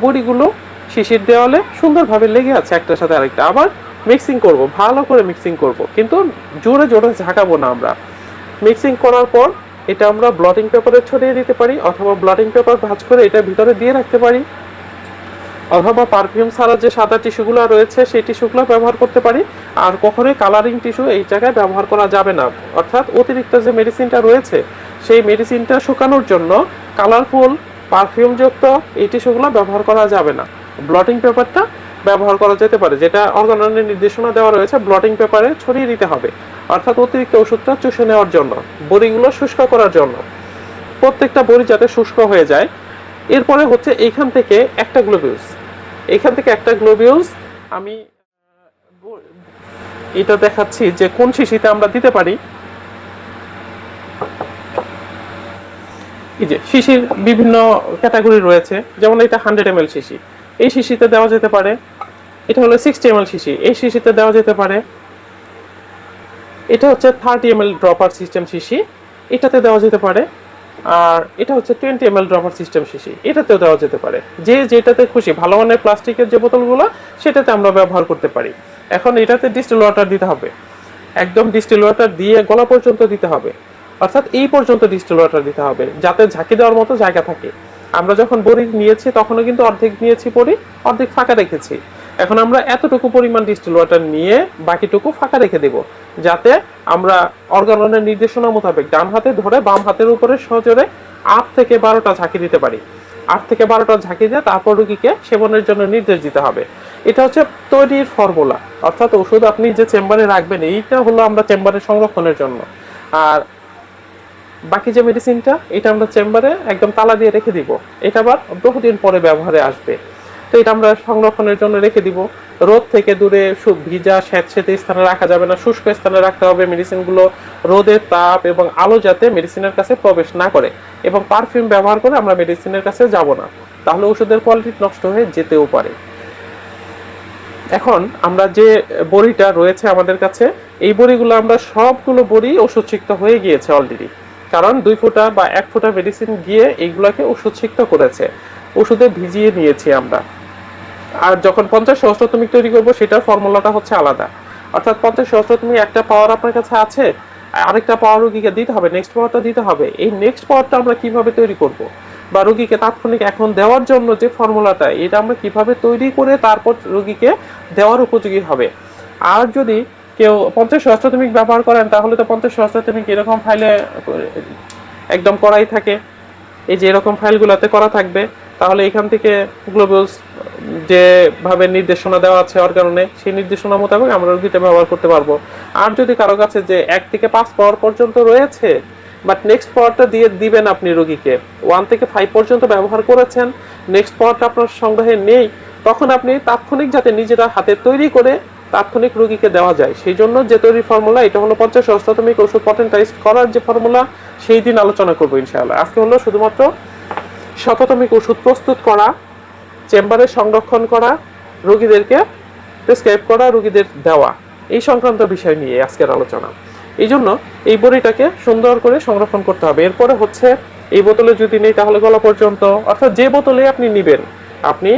বড়িগুলো শিশির দেওয়ালে সুন্দরভাবে লেগে আছে একটার সাথে আরেকটা। আবার মিক্সিং করব, ভালো করে মিক্সিং করব, কিন্তু জোরে জোরে ঝাঁকাবো না। আমরা মিক্সিং করার পর এটা আমরা ব্লটিং পেপারে ছড়িয়ে দিতে পারি, অথবা ব্লটিং পেপার ভাঁজ করে এটা ভিতরে দিয়ে রাখতে পারি, অথবা পারফিউম ছাড়া যে সাদা টিস্যুগুলো রয়েছে সেই টিস্যুগুলো ব্যবহার করতে পারি। আর কখনোই কালারিং টিস্যু এই জায়গায় ব্যবহার করা যাবে না। অর্থাৎ অতিরিক্ত যে মেডিসিনটা রয়েছে, সেই মেডিসিনটা শুকানোর জন্য কালারফুল পারফিউমযুক্ত এই টিস্যুগুলো ব্যবহার করা যাবে না। ব্লটিং পেপারটা ব্যবহার করা যেতে পারে, যেটা অর্গাননের নির্দেশনা দেওয়া রয়েছে, ব্লটিং পেপারে ছড়িয়ে দিতে হবে। অর্থাৎ অতিরিক্ত ওষুধটা চুষে নেওয়ার জন্য, বড়িগুলো শুষ্ক করার জন্য, প্রত্যেকটা বড়ি যাতে শুষ্ক হয়ে যায়। এরপরে হচ্ছে এইখান থেকে একটা গ্লোবিউলস, এইখান থেকে একটা গ্লোবিউলস আমি এটা দেখাচ্ছি যে কোন শিশিতে আমরা দিতে পারি। এই যে শিশির বিভিন্ন ক্যাটাগরি রয়েছে, যেমন এটা 100 ml শিশি, এই শিশিতে দেওয়া যেতে পারে। এটা হলো 60 ml শিশি, এই শিশিতে দেওয়া যেতে পারে। এটা হচ্ছে 30 ml ড্রপার সিস্টেম শিশি, এটাতে দেওয়া যেতে পারে। আর এটা হচ্ছে 20 ml ড্রপার সিস্টেম শিশি, এটাতেও দেওয়া যেতে পারে। যে যেটাতে খুশি, ভালো মানের প্লাস্টিকের যে বোতলগুলো সেটাতে আমরা ব্যবহার করতে পারি। এখন এটাতে ডিস্টিল ওয়াটার দিতে হবে, একদম ডিস্টিল ওয়াটার দিয়ে গলা পর্যন্ত দিতে হবে, অর্থাৎ এই পর্যন্ত ডিস্টিল ওয়াটার দিতে হবে যাতে ঝাঁকি দেওয়ার মতো জায়গা থাকে। আমরা যখন বড়ি নিয়েছি তখনও কিন্তু অর্ধেক নিয়েছি বড়ি, অর্ধেক ফাঁকা রেখেছি। এখন আমরা এতটুকু পরিমাণ ডিস্টিল ওয়াটার নিয়ে বাকিটুকু ফাঁকা রেখে দেব, যাতে আমরা অর্গাননের নির্দেশনা মোতাবেক ডান হাতে ধরে বাম হাতের উপরে সজোরে 8 থেকে 12টা ঝাঁকি দিতে পারি। 8 থেকে 12টা ঝাঁকি দিয়ে তারপর রোগীকে সেবনের জন্য নির্দেশ দিতে হবে। এটা হচ্ছে তৈরির ফর্মুলা, অর্থাৎ ওষুধ আপনি যে চেম্বারে রাখবেন এইটা হলো আমরা চেম্বারে সংরক্ষণের জন্য। আর বাকি যে মেডিসিনটা, এটা আমরা চেম্বারে একদম তালা দিয়ে রেখে দিব, এটা আবার বহুদিন পরে ব্যবহারে আসবে। তো এটা আমরা সংরক্ষণের জন্য রেখে দিব। রোদ থেকে দূরে ভিজা স্যাঁতসেঁতে স্থানে রাখা যাবে না, শুষ্ক স্থানে রাখতে হবে। মেডিসিনগুলো রোদের তাপ এবং আলো যাতে মেডিসিনের কাছে প্রবেশ না করে, এবং পারফিউম ব্যবহার করে আমরা মেডিসিনের কাছে যাব না, তাহলে ওষুধের কোয়ালিটি নষ্ট হয়ে যেতেও পারে। এখন আমরা যে বড়িটা রয়েছে আমাদের কাছে, এই বড়িগুলো আমরা সবগুলো বড়ি ওষুধ সিক্ত হয়ে গিয়েছে অলরেডি, কারণ 2 ফোঁটা বা 1 ফোঁটা মেডিসিন গিয়ে এইগুলাকে ওষুধ সিক্ত করেছে, ওষুধে ভিজিয়ে নিয়েছি আমরা। আর যখন 50 সহস্রতমিক তৈরি করব সেটার ফর্মুলাটা হচ্ছে আলাদা, অর্থাৎ 50 সহস্রতমিক একটা পাওয়ার আপনার কাছে আছে, আরেকটা পাওয়ার রোগীকে দিতে হবে, নেক্সট পাওয়ারটা দিতে হবে। এই নেক্সট পাওয়ারটা আমরা কিভাবে তৈরি করব, বা রোগীকে তাৎক্ষণিক এখন দেওয়ার জন্য যে ফর্মুলাটা, এটা আমরা কিভাবে তৈরি করে তারপর রোগীকে দেওয়ার উপযোগী হবে। আর যদি কেউ 50 সহস্রতমিক ব্যবহার করেন, তাহলে তো 50 সহস্রতমিক এরকম ফাইলে একদম করাই থাকে, এই যে এরকম ফাইলগুলোতে করা থাকবে। তাহলে এখান থেকে গ্লোবালস যেভাবে নির্দেশনা দেওয়া আছে অর্গাননে, সেই নির্দেশনা মোতাবেক আমরা রোগীতে ব্যবহার করতে পারবো। আর যদি কারো কাছে যে 1 থেকে 5 পাওয়ার পর্যন্ত রয়েছে, বাট নেক্সট পাওয়ারটা দিয়ে দিবেন আপনি রোগীকে, 1 থেকে 5 পর্যন্ত ব্যবহার করেছেন, নেক্সট পাওয়ারটা আপনার সংগ্রহে নেই, তখন আপনি তাৎক্ষণিক যাতে নিজেরা হাতে তৈরি করে তাৎক্ষণিক রোগীকে দেওয়া যায়, সেই জন্য যে তৈরি ফর্মুলা, এটা হলো 50 সহস্রতমিক ওষুধ পটেন্টাইজ করার যে ফর্মুলা, সেই দিন আলোচনা করবো ইনশাআল্লাহ। আজকে হলো শুধুমাত্র শততমিক ওষুধ প্রস্তুত করা, চেম্বারে সংরক্ষণ করা, রোগীদেরকে প্রেসক্রাইব করা, রোগীদের দেওয়া, এই সংক্রান্ত বিষয় নিয়ে আজকের আলোচনা। এই জন্য এই বড়িটাকে সুন্দর করে সংরক্ষণ করতে হবে। এরপরে হচ্ছে এই বোতলে যদি নেই তাহলে গলা পর্যন্ত, অর্থাৎ যে বোতলে আপনি নেবেন, আপনি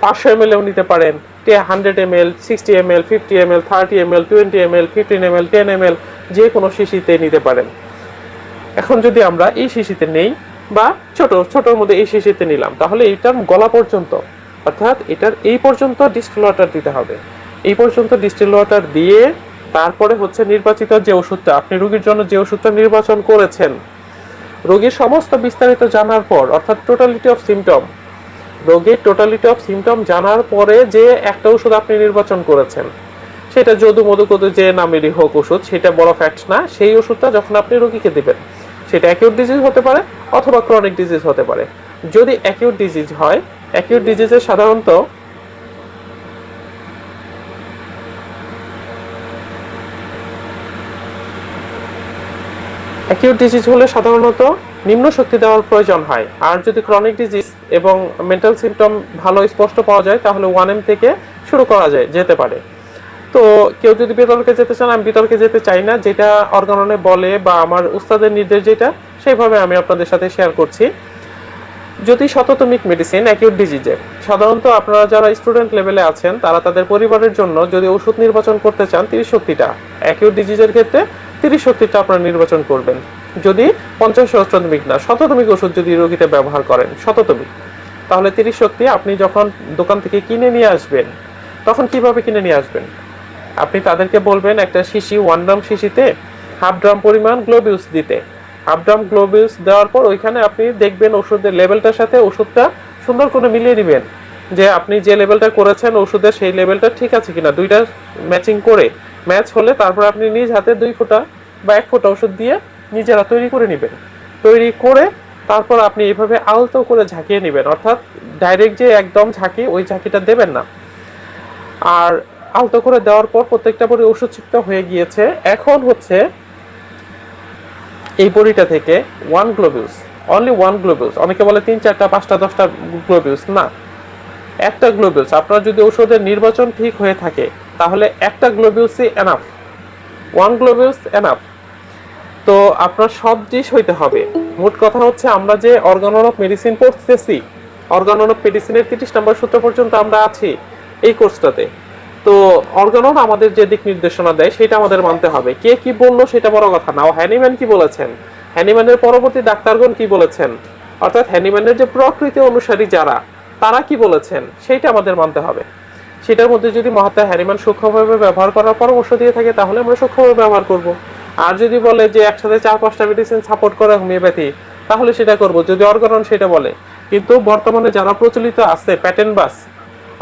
500 ml নিতে পারেন, 100 ml, 60 ml, 50 ml, 30 ml, 20 ml, 15 ml, 10 ml, যে কোনো শিশিতে নিতে পারেন। এখন যদি আমরা এই শিশিতে নেই বা ছোটর মধ্যে এই শিশিতে নিলাম, তাহলে এইটার গলা পর্যন্ত, অর্থাৎ এটার এই পর্যন্ত ডিস্টিল ওয়াটার দিতে হবে। এই পর্যন্ত ডিস্টিল ওয়াটার দিয়ে তারপরে হচ্ছে নির্বাচিত যে ওষুধটা, আপনি রোগীর জন্য যে ওষুধটা নির্বাচন করেছেন, রোগীর সমস্ত বিস্তারিত জানার পর, অর্থাৎ টোটালিটি অফ সিমটম, রোগীর টোটালিটি অফ সিমটম জানার পরে যে একটা ওষুধ আপনি নির্বাচন করেছেন, সেটা যদু মধুকদু যে নামেরই হোক ওষুধ, সেটা বড় ফ্যাক্ট না। সেই ওষুধটা যখন আপনি রোগীকে দিবেন, সেটা অ্যাকিউট ডিজিজ হতে পারে অথবা ক্রনিক ডিজিজ হতে পারে। যদি অ্যাকিউট ডিজিজ হয়, অ্যাকিউট ডিজিজে সাধারণত অ্যাকিউট ডিজিজ হলে সাধারণত নিম্ন শক্তি দেওয়ার প্রয়োজন হয়। আর যদি ক্রনিক ডিজিজ এবং মেন্টাল সিমটম ভালো স্পষ্ট পাওয়া যায়, তাহলে 1M থেকে শুরু করা যেতে পারে। তো কেউ যদি বিতর্কে যেতে চান, আমি বিতর্কে যেতে চাই না, যেটা অর্গাননে বলে বা আমার উস্তাদের নির্দেশ যেটা, সেইভাবে আমি আপনাদের সাথে শেয়ার করছি। যদি শততমিক মেডিসিন অ্যাকিউট ডিজিজে, সাধারণত আপনারা যারা স্টুডেন্ট লেভেলে আছেন, তারা তাদের পরিবারের জন্য যদি ওষুধ নির্বাচন করতে চান, 30 শক্তিটা অ্যাকিউট ডিজিজের ক্ষেত্রে 30 শক্তিটা আপনারা নির্বাচন করবেন। যদি 50 সহস্রতমিক না, শততমিক ওষুধ যদি রোগীতে ব্যবহার করেন, শততমিক, তাহলে 30 শক্তি আপনি যখন দোকান থেকে কিনে নিয়ে আসবেন, তখন কিভাবে কিনে নিয়ে আসবেন? আপনি তাদেরকে বলবেন একটা শিশি, 1 ড্রাম শিশিতে 1/2 ড্রাম পরিমাণ গ্লোবিউস দিতে। 1/2 ড্রাম গ্লোবিউস দেওয়ার পর ওইখানে আপনি দেখবেন ওষুধের লেভেলটার সাথে ওষুধটা সুন্দর করে মিলিয়ে নেবেন, যে আপনি যে লেভেলটা করেছেন ওষুধের, সেই লেভেলটা ঠিক আছে কিনা, দুইটা ম্যাচিং করে, ম্যাচ হলে তারপর আপনি নিজ হাতে 2 ফোঁটা বা 1 ফোঁটা ওষুধ দিয়ে নিজেরা তৈরি করে নেবেন। তৈরি করে তারপর আপনি এইভাবে আলতো করে ঝাঁকিয়ে নেবেন, অর্থাৎ ডাইরেক্ট যে একদম ঝাঁকি, ওই ঝাঁকিটা দেবেন না। আর আলতো করে দেওয়ার পর প্রত্যেকটা বড়ি ওষুধ সিক্ত হয়ে গিয়েছে। এখন হচ্ছে এই বড়িটা থেকে 1 গ্লোবিউস, অনলি 1 গ্লোবিউস, অনেকে বলে 3, 4, 5, 10টা গ্লোবিউস, না, একটা গ্লোবিউস। আপনার যদি ওষুধের নির্বাচন ঠিক হয়ে থাকে তাহলে একটা গ্লোবিউসই এনাফ, 1 গ্লোবিউস এনাফ। তো আপনার সব ডিশ হইতে হবে। মোট কথা হচ্ছে আমরা যে অর্গানন অফ মেডিসিন পড়তেছি, অর্গানন অফ মেডিসিনের 30 নম্বর সূত্র পর্যন্ত আমরা আছি এই কোর্সটাতে। তো অর্গানন আমাদের যে দিক নির্দেশনা দেয় সেটা আমাদের মানতে হবে। কে কি বললো সেটা বড় কথা না, ও হ্যানিম্যান কি বলেছেন, হ্যানিম্যানের পরবর্তী ডাক্তারগণ কি বলেছেন, অর্থাৎ হ্যানিম্যানের যে প্রকৃতি অনুসারী যারা, তারা কি বলেছেন সেটা আমাদের মানতে হবে। সেটার মধ্যে যদি মহাত্মা হ্যানিম্যান সূক্ষ্মভাবে ব্যবহার করার পরামর্শ দিয়ে থাকে তাহলে আমরা সূক্ষ্মভাবে ব্যবহার করব। আর যদি বলে যে একসাথে 4-5টা মেডিসিন সাপোর্ট করে হোমিওপ্যাথি, তাহলে সেটা করব, যদি অর্গানন সেটা বলে। কিন্তু বর্তমানে যারা প্রচলিত আছে প্যাটেন্ট বাস,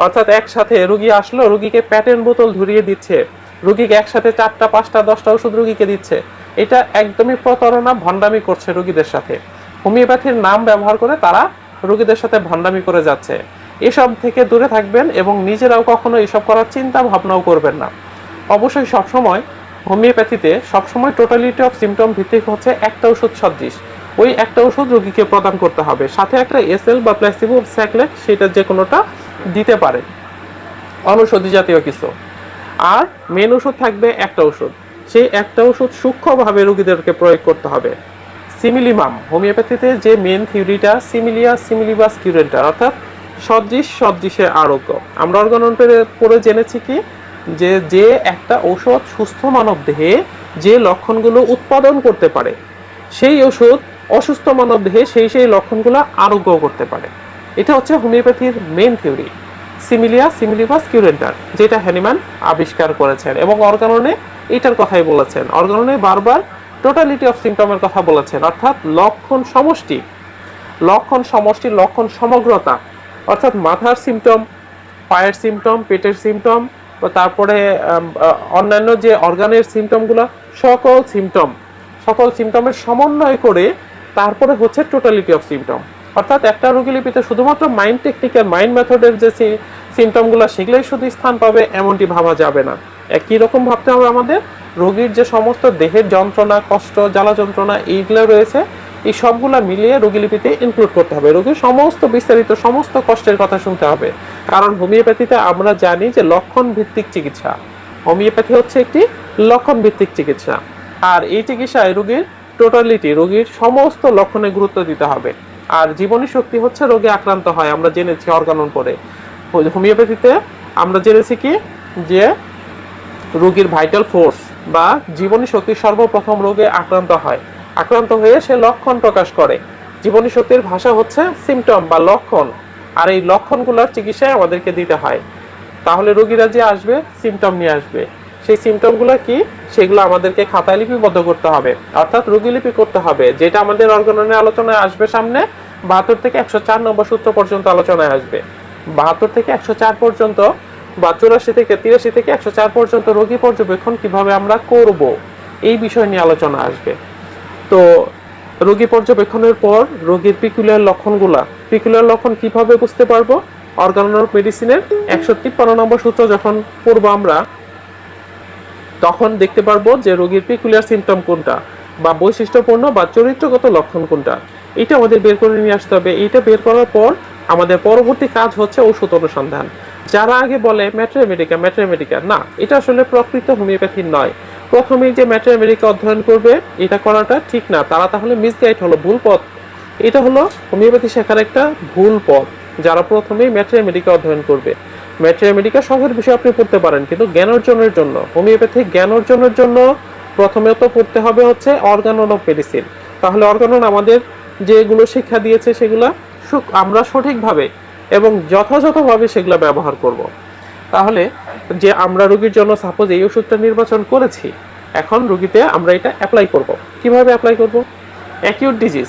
অর্থাৎ একসাথে রোগী আসলো, রোগীকে প্যাটেন্ট বোতল ধরিয়ে দিচ্ছে, রোগীকে একসাথে 4টা 5টা 10টা ওষুধ রোগীকে দিচ্ছে, এটা একদমই প্রতারণা, ভণ্ডামি করছে রোগীদের সাথে। হোমিওপ্যাথির নাম ব্যবহার করে তারা রোগীদের সাথে ভণ্ডামি করে যাচ্ছে। এসব থেকে দূরে থাকবেন এবং নিজেরাও কখনো এসব করার চিন্তা ভাবনাও করবেন না। অবশ্যই সবসময় হোমিওপ্যাথিতে সবসময় টোটালিটি অফ সিমটম ভিত্তিক হচ্ছে একটা ওষুধ সদৃশ, ওই একটা ওষুধ রোগীকে প্রদান করতে হবে, সাথে একটা এসএল বা প্লাসিবো স্যাকলেট সেটা যে কোনোটা দিতে পারে, অনুষধি জাতীয় কিছু। আর মেন ওষুধ থাকবে একটা ওষুধ, সেই একটা ওষুধ সূক্ষ্মভাবে রোগীদেরকে প্রয়োগ করতে হবে। সিমিলিমাম, হোমিওপ্যাথিতে যে মেন থিওরিটা সিমিলিয়া সিমিলিবাস কিউরেন্টার, অর্থাৎ সদৃশ সদৃশে আরোগ্য। আমরা অর্গানন পড়ে জেনেছি কি যে যে একটা ঔষধ সুস্থ মানব দেহে যে লক্ষণগুলো উৎপাদন করতে পারে, সেই ওষুধ অসুস্থ মানব দেহে সেই সেই লক্ষণগুলো আরোগ্য করতে পারে। এটা হচ্ছে হোমিওপ্যাথির মেন থিওরি, সিমিলিয়া সিমিলিবাস কিউরেন্টার, যেটা হ্যানিম্যান আবিষ্কার করেছেন এবং অর্গাননে এটার কথাই বলেছেন। অর্গাননে বারবার টোটালিটি অফ সিমটমের কথা বলেছেন, অর্থাৎ লক্ষণ সমষ্টি, লক্ষণ সমষ্টি, লক্ষণ সমগ্রতা, অর্থাৎ মাথার সিমটম, পায়ের সিমটম, পেটের সিমটম, তারপরে অন্যান্য যে অর্গানের সিমটমগুলো, সকল সিমটমের সমন্বয় করে তারপরে হচ্ছে টোটালিটি অফ সিমটম। অর্থাৎ একটা রোগী লিপিতে শুধুমাত্র মাইন্ড টেকনিক্যাল, মাইন্ড মেথডের যে সিমটমগুলো সেগুলোই শুধু স্থান পাবে এমনটি ভাবা যাবে না। একই রকম ভাবতে হবে আমাদের রোগীর যে সমস্ত দেহের যন্ত্রণা, কষ্ট, জ্বালা যন্ত্রণা এইগুলো রয়েছে, এই সবগুলা মিলিয়ে রোগীলিপিতে ইনক্লুড করতে হবে। রোগীর সমস্ত বিস্তারিত সমস্ত কষ্টের কথা শুনতে হবে, কারণ হোমিওপ্যাথিতে আমরা জানি যে লক্ষণ ভিত্তিক চিকিৎসা। হোমিওপ্যাথি হচ্ছে একটি লক্ষণ ভিত্তিক চিকিৎসা, আর এই চিকিৎসায় রোগীর টোটালিটি, রোগীর সমস্ত লক্ষণে গুরুত্ব দিতে হবে। আর জীবনী শক্তি হচ্ছে রোগে আক্রান্ত হয়, আমরা জেনেছি অর্গানন পড়ে। হোমিওপ্যাথিতে আমরা জেনেছি কি যে রোগীর ভাইটাল ফোর্স বা জীবনী শক্তি সর্বপ্রথম রোগে আক্রান্ত হয়, আক্রান্ত হয়ে সে লক্ষণ প্রকাশ করে। জীবনী শক্তির ভাষা হচ্ছে সিমটম বা লক্ষণ, আর এই লক্ষণগুলোর চিকিৎসায় আমাদেরকে দিতে হয়। তাহলে রোগীরা যে আসবে সিমটম নিয়ে আসবে, সেই সিমটমগুলো কি সেগুলো আমাদেরকে খাতায় লিপিবদ্ধ করতে হবে, অর্থাৎ রোগীলিপি করতে হবে, যেটা আমাদের অর্গাননে আলোচনায় আসবে সামনে। 72 থেকে 104 নম্বর সূত্র পর্যন্ত আলোচনায় আসবে। 72 থেকে 104 পর্যন্ত বা 84 থেকে 83 থেকে 104 পর্যন্ত রোগী পর্যবেক্ষণ কিভাবে আমরা করব এই বিষয় নিয়ে আলোচনা আসবে। তো রোগী পর্যবেক্ষণের পর রোগীর পিকুলিয়ার লক্ষণগুলা, পিকুলিয়ার লক্ষণ কিভাবে বুঝতে পারবো, অর্গানন অফ মেডিসিনের 153 নম্বর সূত্র যখন পড়বো আমরা, তখন দেখতে পারবো যে রোগীর পিকুলিয়ার সিমটম কোনটা বা বৈশিষ্ট্যপূর্ণ বা চরিত্রগত লক্ষণ কোনটা, এটা আমাদের বের করে নিয়ে আসতে হবে। এইটা বের করার পর আমাদের পরবর্তী কাজ হচ্ছে ঔষধ অনুসন্ধান। যারা আগে বলে ম্যাট্রেমেডিকা ম্যাট্রেমেডিকা, না, এটা আসলে প্রকৃত হোমিওপ্যাথি নয়। প্রথমেই যে ম্যাট্রেমেডিকা অধ্যয়ন করবে এটা করাটা ঠিক না, তারা তাহলে মিসগাইড হলো, ভুল পথ। এটা হলো হোমিওপ্যাথি শেখার একটা ভুল পথ, যারা প্রথমেই ম্যাট্রেমেডিকা অধ্যয়ন করবে। ম্যাট্রেমেডিকা শখের বিষয় আপনি পড়তে পারেন, কিন্তু জ্ঞান অর্জনের জন্য, হোমিওপ্যাথিক জ্ঞান অর্জনের জন্য প্রথমে তো পড়তে হবে হচ্ছে অর্গানন অফ মেডিসিন। তাহলে অর্গানন আমাদের যেগুলো শিক্ষা দিয়েছে সেগুলা আমরা সঠিকভাবে এবং যথাযথভাবে সেগুলো ব্যবহার করব। তাহলে যে আমরা রোগীর জন্য সাপোজ এই ওষুধটা নির্বাচন করেছি, এখন রোগীতে আমরা এটা অ্যাপ্লাই করব। কিভাবে অ্যাপ্লাই করব? অ্যাকিউট ডিজিজ,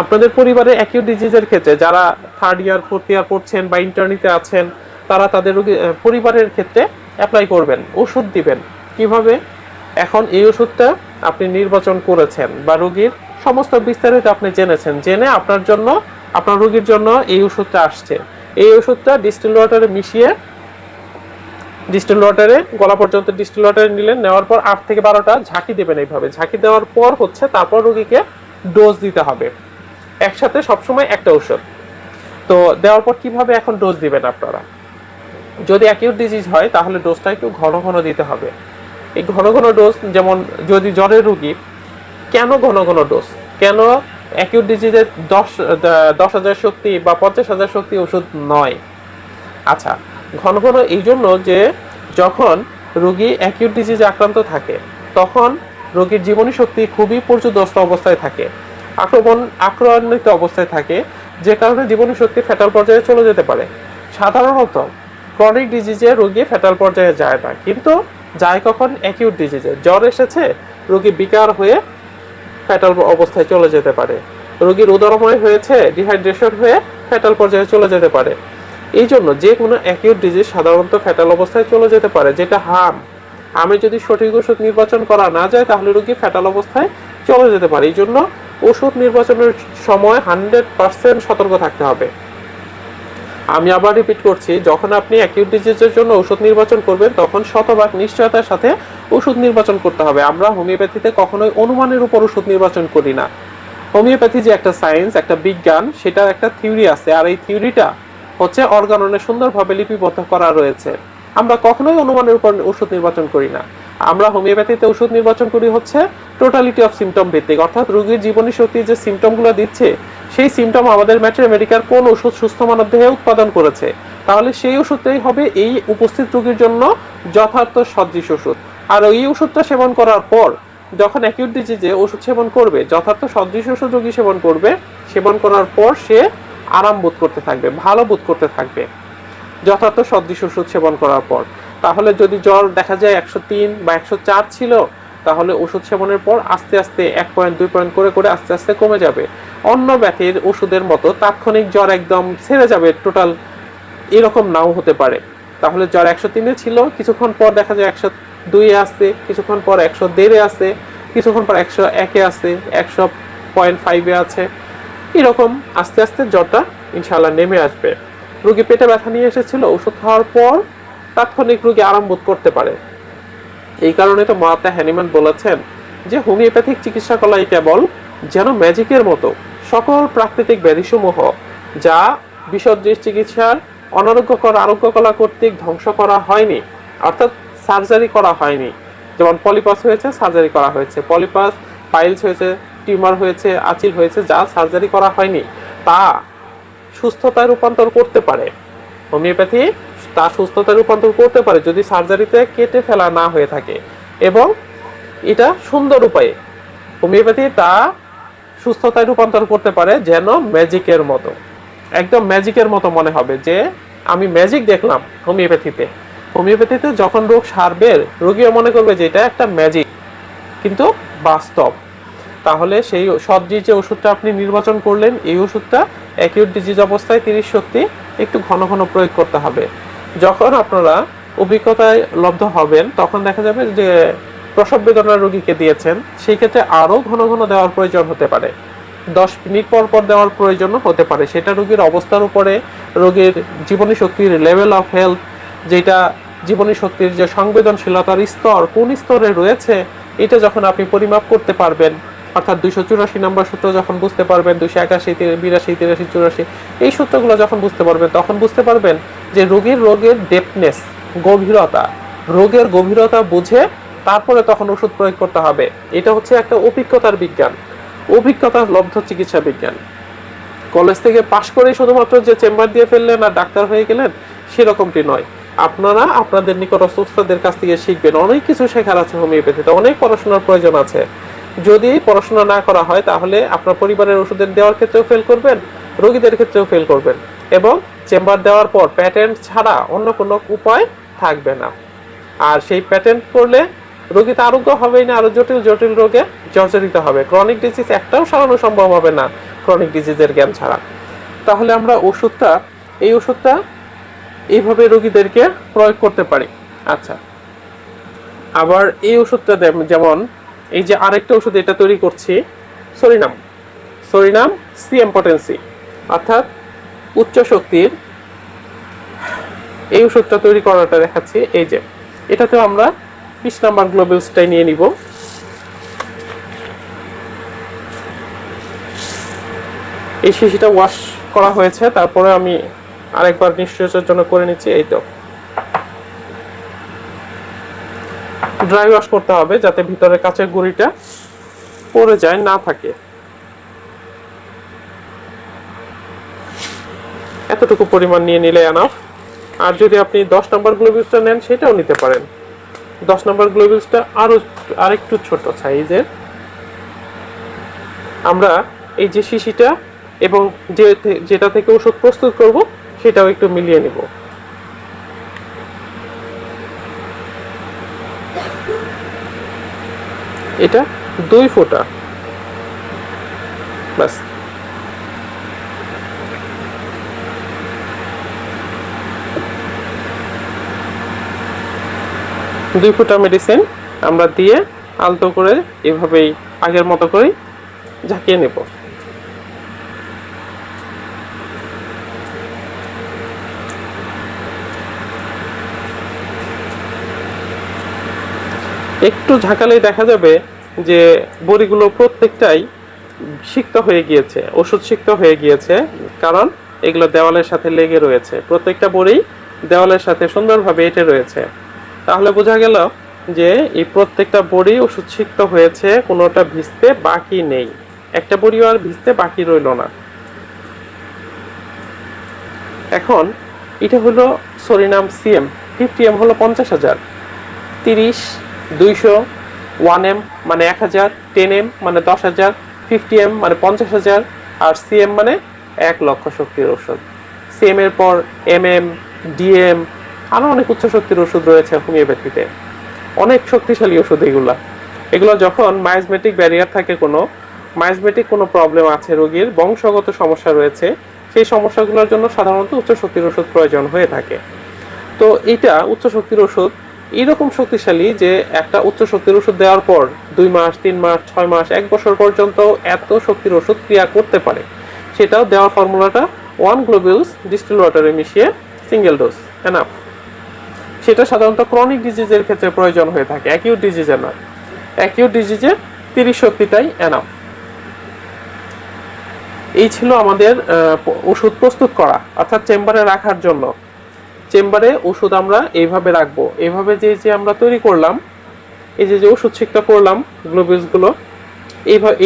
আপনাদের পরিবারে অ্যাকিউট ডিজিজের ক্ষেত্রে যারা 3rd ইয়ার 4th ইয়ার পড়ছেন বা ইন্টার্নিতে আছেন, তারা তাদের রোগী পরিবারের ক্ষেত্রে অ্যাপ্লাই করবেন, ওষুধ দিবেন। কিভাবে? এখন এই ওষুধটা আপনি নির্বাচন করেছেন বা রোগীর সমস্ত বিস্তারিত আপনি জেনেছেন, জেনে আপনার জন্য, আপনার রোগীর জন্য এই ওষুধটা আসছে। এই ওষুধটা ডিস্টিল ওয়াটারে মিশিয়ে ডিস্টিল ওয়াটারে গলা পর্যন্ত ডিস্টিল ওয়াটারে নিলেন, নেওয়ার পর 8 থেকে 12টা ঝাঁকি দেবেন। এইভাবে ঝাঁকি দেওয়ার পর হচ্ছে তারপর রোগীকে ডোজ দিতে হবে, একসাথে সবসময় একটা ওষুধ। তো দেওয়ার পর কিভাবে এখন ডোজ দিবেন আপনারা, যদি অ্যাকিউট ডিজিজ হয় তাহলে ডোজটা একটু ঘন ঘন দিতে হবে। এই ঘন ঘন ডোজ, যেমন যদি জ্বরের রোগী, কেন ঘন ঘন ডোজ, কেন অ্যাকিউট ডিজিজের 10,000 শক্তি বা 50,000 শক্তি ওষুধ নয়? আচ্ছা, ঘন ঘন এই জন্য যে যখন রোগী অ্যাকিউট ডিজিজে আক্রান্ত থাকে তখন রোগীর জীবনী শক্তি খুবই পর্যুদস্ত অবস্থায় থাকে, আক্রান্বিত অবস্থায় থাকে, যে কারণে জীবনী শক্তি ফ্যাটাল পর্যায়ে চলে যেতে পারে। সাধারণত ক্রনিক ডিজিজে রোগী ফ্যাটাল পর্যায়ে যায় না, কিন্তু যায় কখন? অ্যাকিউট ডিজিজে। জ্বর এসেছে, রোগী বিকার হয়ে ফ্যাটাল অবস্থায় চলে যেতে পারে। রোগীর উদরময় হয়েছে, ডিহাইড্রেশন হয়ে ফ্যাটাল পর্যায়ে চলে যেতে পারে। এই জন্য যে কোনো অ্যাকিউট ডিজিজ সাধারণত ফ্যাটাল অবস্থায় চলে যেতে পারে, যেটা আমি যদি সঠিক ওষুধ নির্বাচন করা না যায় তাহলে রোগী ফ্যাটাল অবস্থায় চলে যেতে পারে। এই জন্য ওষুধ নির্বাচনের সময় 100% সতর্ক থাকতে হবে। আমি আবার রিপিট করছি, যখন আপনি অ্যাকিউট ডিজিজের জন্য ওষুধ নির্বাচন করবেন তখন শতভাগ নিশ্চয়তার সাথে ওষুধ নির্বাচন করতে হবে। আমরা হোমিওপ্যাথিতে কখনোই অনুমানের উপর ওষুধ নির্বাচন করি না। হোমিওপ্যাথি যে একটা সায়েন্স, একটা বিজ্ঞান, সেটার একটা থিওরি আছে, আর এই থিওরিটা হচ্ছে অর্গাননে সুন্দরভাবে লিপিবদ্ধ করা রয়েছে। আমরা কখনোই অনুমানের উপর ওষুধ নির্বাচন করি না। আমরা হোমিওপ্যাথিতে ওষুধ নির্বাচন করি হচ্ছে টোটালিটি অফ সিমটম ভিত্তিক, অর্থাৎ রোগীর জীবনী শক্তি যে সিমটমগুলো দিচ্ছে সেই সিমটম আমাদের ম্যাট্রিমেডিকার কোন ওষুধ সুস্থ মানব দেহে উৎপাদন করেছে, তাহলে সেই ওষুধটাই হবে এই উপস্থিত রোগীর জন্য যথার্থ সদৃশ ওষুধ। আর এই ওষুধটা সেবন করার পর যখন অ্যাকিউট ডিজিজে ওষুধ সেবন করবে, যথার্থ সদৃশ ওষুধ রোগী সেবন করবে, সেবন করার পর সে আরাম বোধ করতে থাকবে, ভালো বোধ করতে থাকবে যথার্থ সদৃশ ওষুধ সেবন করার পর। তাহলে যদি জ্বর দেখা যায় 103 বা 104 ছিল, তাহলে ওষুধ সেবনের পর আস্তে আস্তে 1 পয়েন্ট 2 পয়েন্ট করে করে আস্তে আস্তে কমে যাবে। অন্য ব্যাধির ওষুধের মতো তাৎক্ষণিক জ্বর একদম ছেড়ে যাবে টোটাল, এরকম নাও হতে পারে। তাহলে জ্বর 103-এ ছিল, কিছুক্ষণ পর দেখা যায় 102-এ আসছে, কিছুক্ষণ পর 102-এ আসছে, কিছুক্ষণ পর 101-এ আসছে, 100.5-এ আছে। এরকম আস্তে আস্তে জ্বরটা ইনশাআল্লাহ নেমে আসবে। রোগী পেটে ব্যথা নিয়ে এসেছিল, ওষুধ খাওয়ার পর তাৎক্ষণিক রোগী আরাম বোধ করতে পারে। এই কারণে তো মহাত্মা হ্যানিম্যান বলেছেন যে হোমিওপ্যাথিক চিকিৎসা কলাই কেবল যেন ম্যাজিকের মতো সকল প্রাকৃতিক ব্যাধিসমূহ যা বিসদৃশ চিকিৎসার অনারোগ্যকর আরোগ্যকলা কর্তৃক ধ্বংস করা হয়নি, অর্থাৎ সার্জারি করা হয়নি। যেমন পলিপাস হয়েছে, সার্জারি করা হয়েছে, পলিপাস, পাইলস হয়েছে, টিউমার হয়েছে, আচিল হয়েছে, যা সার্জারি করা হয়নি তা সুস্থতায় রূপান্তর করতে পারে। হোমিওপ্যাথি তা সুস্থতায় রূপান্তর করতে পারে যদি সার্জারিতে কেটে ফেলা না হয়ে থাকে, এবং এটা সুন্দর উপায়ে হোমিওপ্যাথি তা সুস্থতায় রূপান্তর করতে পারে যেন ম্যাজিকের মতো, একদম ম্যাজিকের মতো মনে হবে যে আমি ম্যাজিক দেখলাম হোমিওপ্যাথিতে। হোমিওপ্যাথিতে যখন রোগ সারবে রোগীও মনে করবে যে এটা একটা ম্যাজিক, কিন্তু বাস্তব। তাহলে সেই সদৃশ যে ওষুধটা আপনি নির্বাচন করলেন, এই ওষুধটা অ্যাকিউট ডিজিজ অবস্থায় 30 শক্তি একটু ঘন ঘন প্রয়োগ করতে হবে। যখন আপনারা অভিজ্ঞতায় লব্ধ হবেন তখন দেখা যাবে যে প্রসব বেদনার রোগীকে দিয়েছেন, সেই ক্ষেত্রে আরো ঘন ঘন দেওয়ার প্রয়োজন হতে পারে, 10 মিনিট পর পর দেওয়ার প্রয়োজন হতে পারে। সেটা রোগীর অবস্থার উপরে, রোগীর জীবনী শক্তির লেভেল অফ হেলথ, যেটা জীবনী শক্তির যে সংবেদনশীলতার স্তর কোন স্তরে রয়েছে, এটা যখন আপনি পরিমাপ করতে পারবেন, অর্থাৎ 284 নম্বর সূত্র যখন বুঝতে পারবেন, 281, 82, 83, 84 এই সূত্রগুলো যখন বুঝতে পারবেন, তখন বুঝতে পারবেন যে রোগের ডেপথনেস, গভীরতা, রোগের গভীরতা বুঝে তারপরে তখন ওষুধ প্রয়োগ করতে হবে। এটা হচ্ছে একটা অভিজ্ঞতার বিজ্ঞান, অভিজ্ঞতার লব্ধ চিকিৎসা বিজ্ঞান। কলেজ থেকে পাশ করে শুধুমাত্র যে চেম্বার দিয়ে ফেললেন আর ডাক্তার হয়ে গেলেন সেরকমটি নয়। আপনারা আপনাদের নিকটস্থ উস্তাদের কাছ থেকে শিখবেন, অনেক কিছু শেখার আছে হোমিওপ্যাথিতে, অনেক পড়াশোনার প্রয়োজন আছে। যদি পড়াশোনা না করা হয় তাহলে আপনার পরিবারের ওষুধের দেওয়ার ক্ষেত্রেও ফেল করবেন, রোগীদের ক্ষেত্রেও ফেল করবেন, এবং চেম্বার দেওয়ার পর প্যাটেন্ট ছাড়া অন্য কোনো উপায় থাকবে না। আর সেই প্যাটেন্ট করলে রোগী তো আরোগ্য হবেই না, আরো জটিল জটিল রোগে জর্জরিত হবে। ক্রনিক ডিজিজ একটাও সারানো সম্ভব হবে না ক্রনিক ডিজিজের জ্ঞান ছাড়া। তাহলে আমরা এই ওষুধটা এইভাবে রোগীদেরকে প্রয়োগ করতে পারি। আচ্ছা, আবার এই ওষুধটা যেমন এই যে আরেকটা ওষুধ এটা তৈরি করছি, সরিনাম সিএম পটেন্সি, অর্থাৎ উচ্চ শক্তির এই ওষুধটা তৈরি করাটা দেখাচ্ছি। এই যে এটাতে আমরা 20 নাম্বার গ্লোবিউলসটাই নিয়ে নিব। এই শিশিটা ওয়াশ করা হয়েছে, তারপরে আমি আরেকবার নিশ্চয়তার জন্য করে নিচ্ছি। এই তো ড্রাই ওয়াশ করতে হবে যাতে ভিতরে কাঁচের গুঁড়িটা পড়ে যায়, না থাকে। এতটুকু পরিমাণ নিয়ে নিলে এনাফ। আর যদি আপনি 10 নাম্বার গ্লোবিউলসটা নেন সেটাও নিতে পারেন। 10 নাম্বার গ্লোবিউলসটা আরেকটু ছোট সাইজের। আমরা এই যে শিশিটা এবং যেটা থেকে ওষুধ প্রস্তুত করব সেটাও একটু মিলিয়ে নিব। এটা 2 ফোঁটা বাস। 2 ফোঁটা মেডিসিন আমরা দিয়ে আলতো করে এভাবেই আগের মতো করে ঝাঁকিয়ে নেব। একটু ঝাঁকালেই দেখা যাবে যে বড়িগুলো প্রত্যেকটাই সিক্ত হয়ে গিয়েছে, ওষুধ সিক্ত হয়ে গিয়েছে, কারণ এগুলো দেওয়ালের সাথে লেগে রয়েছে। প্রত্যেকটা বড়ি দেওয়ালের সাথে সুন্দরভাবে এঁটে রয়েছে। তাহলে বোঝা গেল যে এই প্রত্যেকটা বড়ি ওষুধ সিক্ত হয়েছে, কোনোটা ভিজতে বাকি নেই। একটা বড়িও আর ভিজতে বাকি রইল না। এখন এটা হলো সরিনাম সিএম। 50M হলো 50,000, 30, 200, 1M মানে 1000, 10M মানে 10,000, 50M মানে 50,000, আর সিএম মানে 1 লক্ষ শক্তির ওষুধ। সিএম এর পর এমএম, ডিএম, আরো অনেক উচ্চ শক্তির ওষুধ রয়েছে হোমিওপ্যাথিতে। অনেক শক্তিশালী ওষুধ এগুলো যখন মায়োজমেটিক ব্যারিয়ার থাকে, মায়োজমেটিক কোনো প্রবলেম আছে, রোগীর বংশগত সমস্যা রয়েছে, সেই সমস্যাগুলোর জন্য সাধারণত উচ্চ শক্তির ওষুধ প্রয়োজন হয়ে থাকে। তো এটা উচ্চ শক্তির ওষুধ এইরকম শক্তিশালী যে একটা উচ্চ শক্তির ওষুধ দেওয়ার পর 2 মাস, 3 মাস, 6 মাস, 1 বছর পর্যন্ত এত শক্তির ওষুধ ক্রিয়া করতে পারে। সেটাও দেওয়ার ফর্মুলাটা 1 গ্লোবিউলস ডিস্টিল ওয়াটারে মিশিয়ে সিঙ্গেল ডোজ এনাফ। সেটা সাধারণত ক্রনিক ডিজিজের ক্ষেত্রে প্রয়োজন হয়ে থাকে, অ্যাকিউট ডিজিজে নয়। অ্যাকিউট ডিজিজে 30 শক্তিটাই এনাফ। এই ছিল আমাদের ওষুধ প্রস্তুত করা, অর্থাৎ চেম্বারে রাখার জন্য। চেম্বারে ওষুধ আমরা এইভাবে রাখবো। এইভাবে যে আমরা তৈরি করলাম, এই যে ওষুধ শিকটা করলাম গ্লোবিউলসগুলো,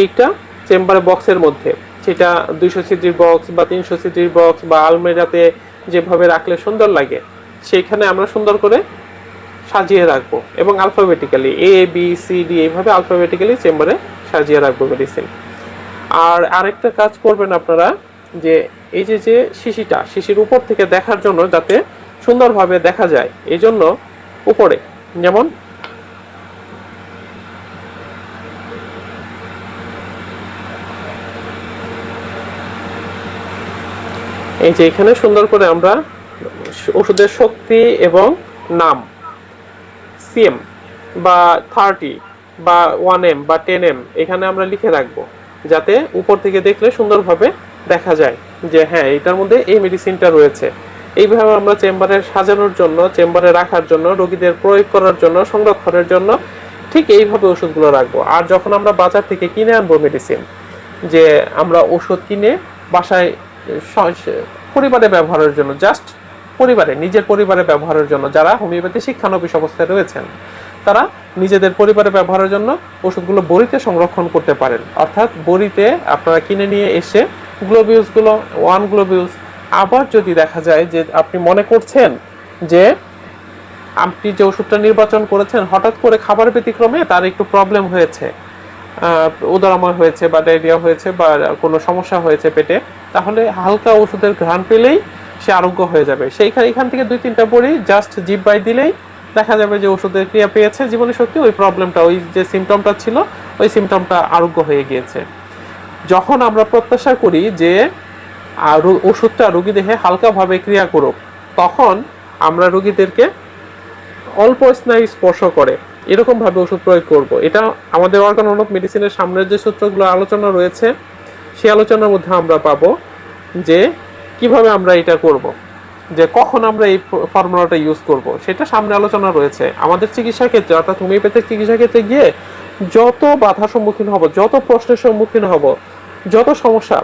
এইটা চেম্বারে বক্সের মধ্যে, সেটা 200 সিজির বক্স বা 300 সিজির বক্স বা আলমিরাতে যেভাবে রাখলে সুন্দর লাগে, সেইখানে আমরা সুন্দর করে সাজিয়ে রাখবো এবং আলফাবেটিক্যালি এ বি সি ডি এইভাবে আলফাবেটিক্যালি চেম্বারে সাজিয়ে রাখবো মেডিসিন। আর আরেকটা কাজ করবেন আপনারা, যে এই যে শিশির উপর থেকে দেখার জন্য, যাতে সুন্দরভাবে দেখা যায়, এই জন্য উপরে যেমন এই যে এখানে সুন্দর করে আমরা ওষুধের শক্তি এবং নাম, সিএম বা 30 বা 1M বা 10M এখানে আমরা লিখে রাখবো, যাতে উপর থেকে দেখলে সুন্দরভাবে দেখা যায় যে হ্যাঁ এটার মধ্যে এই মেডিসিনটা রয়েছে। এইভাবে আমরা চেম্বারে সাজানোর জন্য, চেম্বারে রাখার জন্য, রোগীদের প্রয়োগ করার জন্য, সংরক্ষণের জন্য ঠিক এইভাবে ওষুধগুলো রাখবো। আর যখন আমরা বাজার থেকে কিনে আনবো মেডিসিন, যে আমরা ওষুধ কিনে বাসায় পরিবারে ব্যবহারের জন্য, জাস্ট নিজের পরিবারে ব্যবহারের জন্য, যারা হোমিওপ্যাথি শিক্ষানবিশ অবস্থায় রয়েছেন তারা নিজেদের পরিবারে ব্যবহারের জন্য ওষুধগুলো বড়িতে সংরক্ষণ করতে পারেন। অর্থাৎ বড়িতে আপনারা কিনে নিয়ে এসে গ্লোবিউলসগুলো 1 গ্লোবিউলস, আবার যদি দেখা যায় যে আপনি মনে করছেন যে আপনি যে ওষুধটা নির্বাচন করেছেন হঠাৎ করে খাবার ব্যতিক্রমে তার একটু প্রবলেম হয়েছে, উদরাময় হয়েছে বা ডায়রিয়া হয়েছে বা কোনো সমস্যা হয়েছে পেটে, তাহলে হালকা ওষুধের ঘ্রাণ পেলেই সে আরোগ্য হয়ে যাবে। এখান থেকে 2-3টা বড়ি জাস্ট জিভ বাই দিলেই দেখা যাবে যে ওষুধের ক্রিয়া পেয়েছে, জীবনী শক্তি, ওই প্রবলেমটা, ওই যে সিমটমটা ছিল ওই সিমটমটা আরোগ্য হয়ে গিয়েছে। যখন আমরা প্রত্যাশা করি যে ওষুধটা রোগী দেহে হালকাভাবে ক্রিয়া করুক, তখন আমরা রোগীদেরকে অল্প স্নায়ু স্পর্শ করে এরকম ভাবে ওষুধ প্রয়োগ করব। এটা আমাদের অর্গান অফ মেডিসিনের সামনের যে সূত্রগুলো আলোচনা রয়েছে, সেই আলোচনার মধ্যে আমরা পাবো যে কিভাবে আমরা এটা করব। যে কখন আমরা এই ফর্মুলাটা ইউজ করব সেটা সামনে আলোচনা রয়েছে। আমাদের চিকিৎসা ক্ষেত্রে অর্থাৎ হোমিওপ্যাথিক চিকিৎসা ক্ষেত্রে গিয়ে যত বাধা সম্মুখীন হব, যত প্রশ্নের সম্মুখীন হব, যত সমস্যা,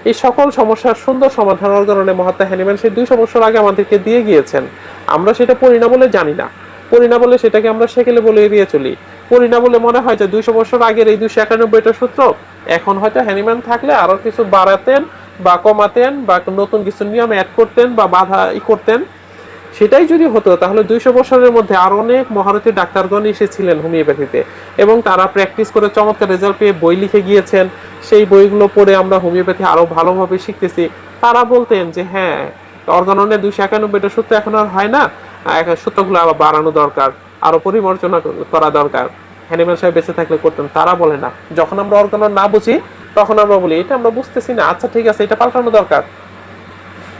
এই সকল সমস্যার সুন্দর সমাধান অর্গাননে মহাত্মা হ্যানিম্যান সেই 200 বছর আগে আমাদেরকে দিয়ে গিয়েছেন। আমরা সেটা পড়ি না বলে জানি না, পড়ি না বলে সেটাকে আমরা সেকেলে বলে এড়িয়ে চলি, পড়ি না বলে মনে হয় যে 200 বছর আগের এই 291টা সূত্র এখন হয়তো হ্যানিম্যান থাকলে আরো কিছু বাড়াতেন বা কমাতেন বা নতুন কিছু নিয়ম অ্যাড করতেন বা বাধা করতেন। সেটাই যদি হতো তাহলে 200 বছরের মধ্যে আরো অনেক মহারথী ডাক্তারগণ এসেছিলেন হোমিওপ্যাথিতে এবং তারা প্র্যাকটিস করে চমৎকার রেজাল্ট পেয়ে বই লিখে গিয়েছেন। সেই বইগুলো পড়ে আমরা হোমিওপ্যাথি আরো ভালোভাবে শিখতেছি। তারা বলতেন যে হ্যাঁ, অর্গাননে 291টা সূত্র এখন আর হয় না, সূত্রগুলো আবার বাড়ানো দরকার, আরো পরিমার্জনা করা দরকার। হ্যানিম্যান সাহেব বেঁচে থাকলে করতেন, তারা বলে না। যখন আমরা অর্গানন না বুঝি তখন আমরা বলি এটা আমরা বুঝতেছি না, আচ্ছা ঠিক আছে এটা পাল্টানো দরকার,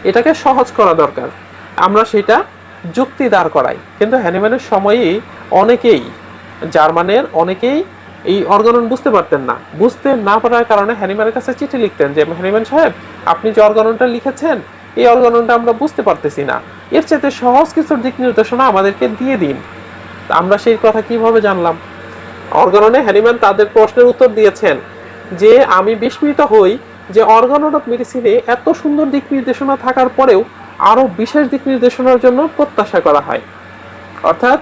এটাকে সহজ করা দরকার, আমরা সেটা যুক্তি দাঁড় করাই। কিন্তু হ্যানিম্যানের সময়ই অনেকেই, জার্মানের অনেকেই এই অর্গানন বুঝতে পারতেন না। বুঝতে না পারার কারণে হ্যানিম্যানের কাছে চিঠি লিখতেন যে হ্যানিম্যান সাহেব আপনি যে অর্গাননটা লিখেছেন এই অর্গাননটা আমরা বুঝতে পারতেছি না, এর চাইতে সহজ কিছু দিক নির্দেশনা আমাদেরকে দিয়ে দিন। আমরা সেই কথা কিভাবে জানলাম? অর্গাননে হ্যানিম্যান তাদের প্রশ্নের উত্তর দিয়েছেন যে আমি বিস্মিত হই যে অর্গানন অফ মেডিসিনে এত সুন্দর দিক নির্দেশনা থাকার পরেও আরো বিশেষ দিক নির্দেশনার জন্য প্রত্যাশা করা হয়। অর্থাৎ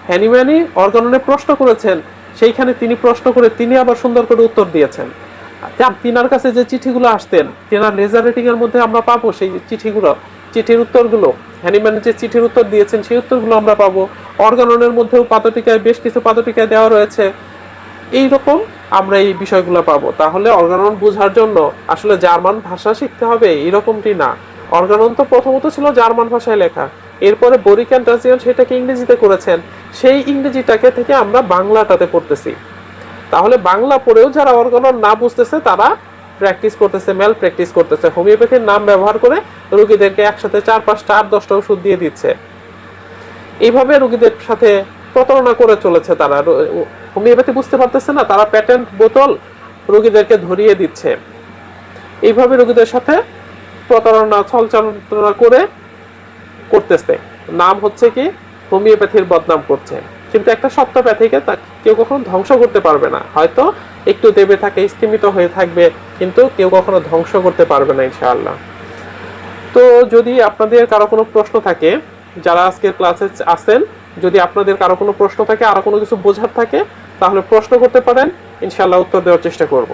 হ্যানিম্যানই অর্গাননে প্রশ্ন করেছেন, সেইখানে তিনি প্রশ্ন করে তিনি আবার সুন্দর করে উত্তর দিয়েছেন। তিনার কাছে যে চিঠিগুলো আসতেন, তিনার লেজার রেটিং এর মধ্যে আমরা পাবো সেই চিঠিগুলো, চিঠির উত্তরগুলো, হ্যানিম্যান যে চিঠির উত্তর দিয়েছেন সেই উত্তরগুলো আমরা পাবো। অর্গাননের মধ্যেও পাদটিকায় বেশ কিছু পাদটিকায় দেওয়া রয়েছে। এইরকম আমরা এই বিষয়গুলো পাবো। তাহলে অর্গানন বোঝার জন্য আসলে জার্মান ভাষা শিখতে হবে এরকমটি না। অর্গানন তো প্রথমত ছিল জার্মান ভাষায় লেখা, এরপরে বরিক অ্যান্ড টাসিয়ান সেটাকে ইংরেজিতে করেছেন, সেই ইংরেজিটাকে থেকে আমরা বাংলাটাতে পড়তেছি। তাহলে বাংলা পড়েও যারা অর্গানন না বুঝতেছে তারা প্র্যাকটিস করতেছে, মেল প্র্যাকটিস করতেছে, হোমিওপ্যাথির নাম ব্যবহার করে রোগীদেরকে একসাথে 4, 5, 8, 10টা ওষুধ দিয়ে দিচ্ছে। এইভাবে রোগীদের সাথে প্রতারণা করে চলেছে তারা। হোমিওপ্যাথি বুঝতে পারতেছে না, তারা প্যাটেন্ট বোতল রোগীদেরকে ধরিয়ে দিচ্ছে। এইভাবে রোগীদের সাথে প্রতারণা ছলচালনা করে করতেছে। নাম হচ্ছে কি হোমিওপ্যাথির বদনাম করছে। কিন্তু একটা সপ্তাহপ্যাথিকে কেউ কখনো ধ্বংস করতে পারবে না। হয়তো একটু দেবে থাকে, স্থিমিত হয়ে থাকবে, কিন্তু কেউ কখনো ধ্বংস করতে পারবে না ইনশাআল্লাহ। তো যদি আপনাদের কারো কোনো প্রশ্ন থাকে, যারা আজকের ক্লাসে আছেন, যদি আপনাদের কারো কোনো প্রশ্ন থাকে, আরো কোনো কিছু বোঝার থাকে, তাহলে প্রশ্ন করতে পারেন, ইনশাআল্লাহ উত্তর দেওয়ার চেষ্টা করব।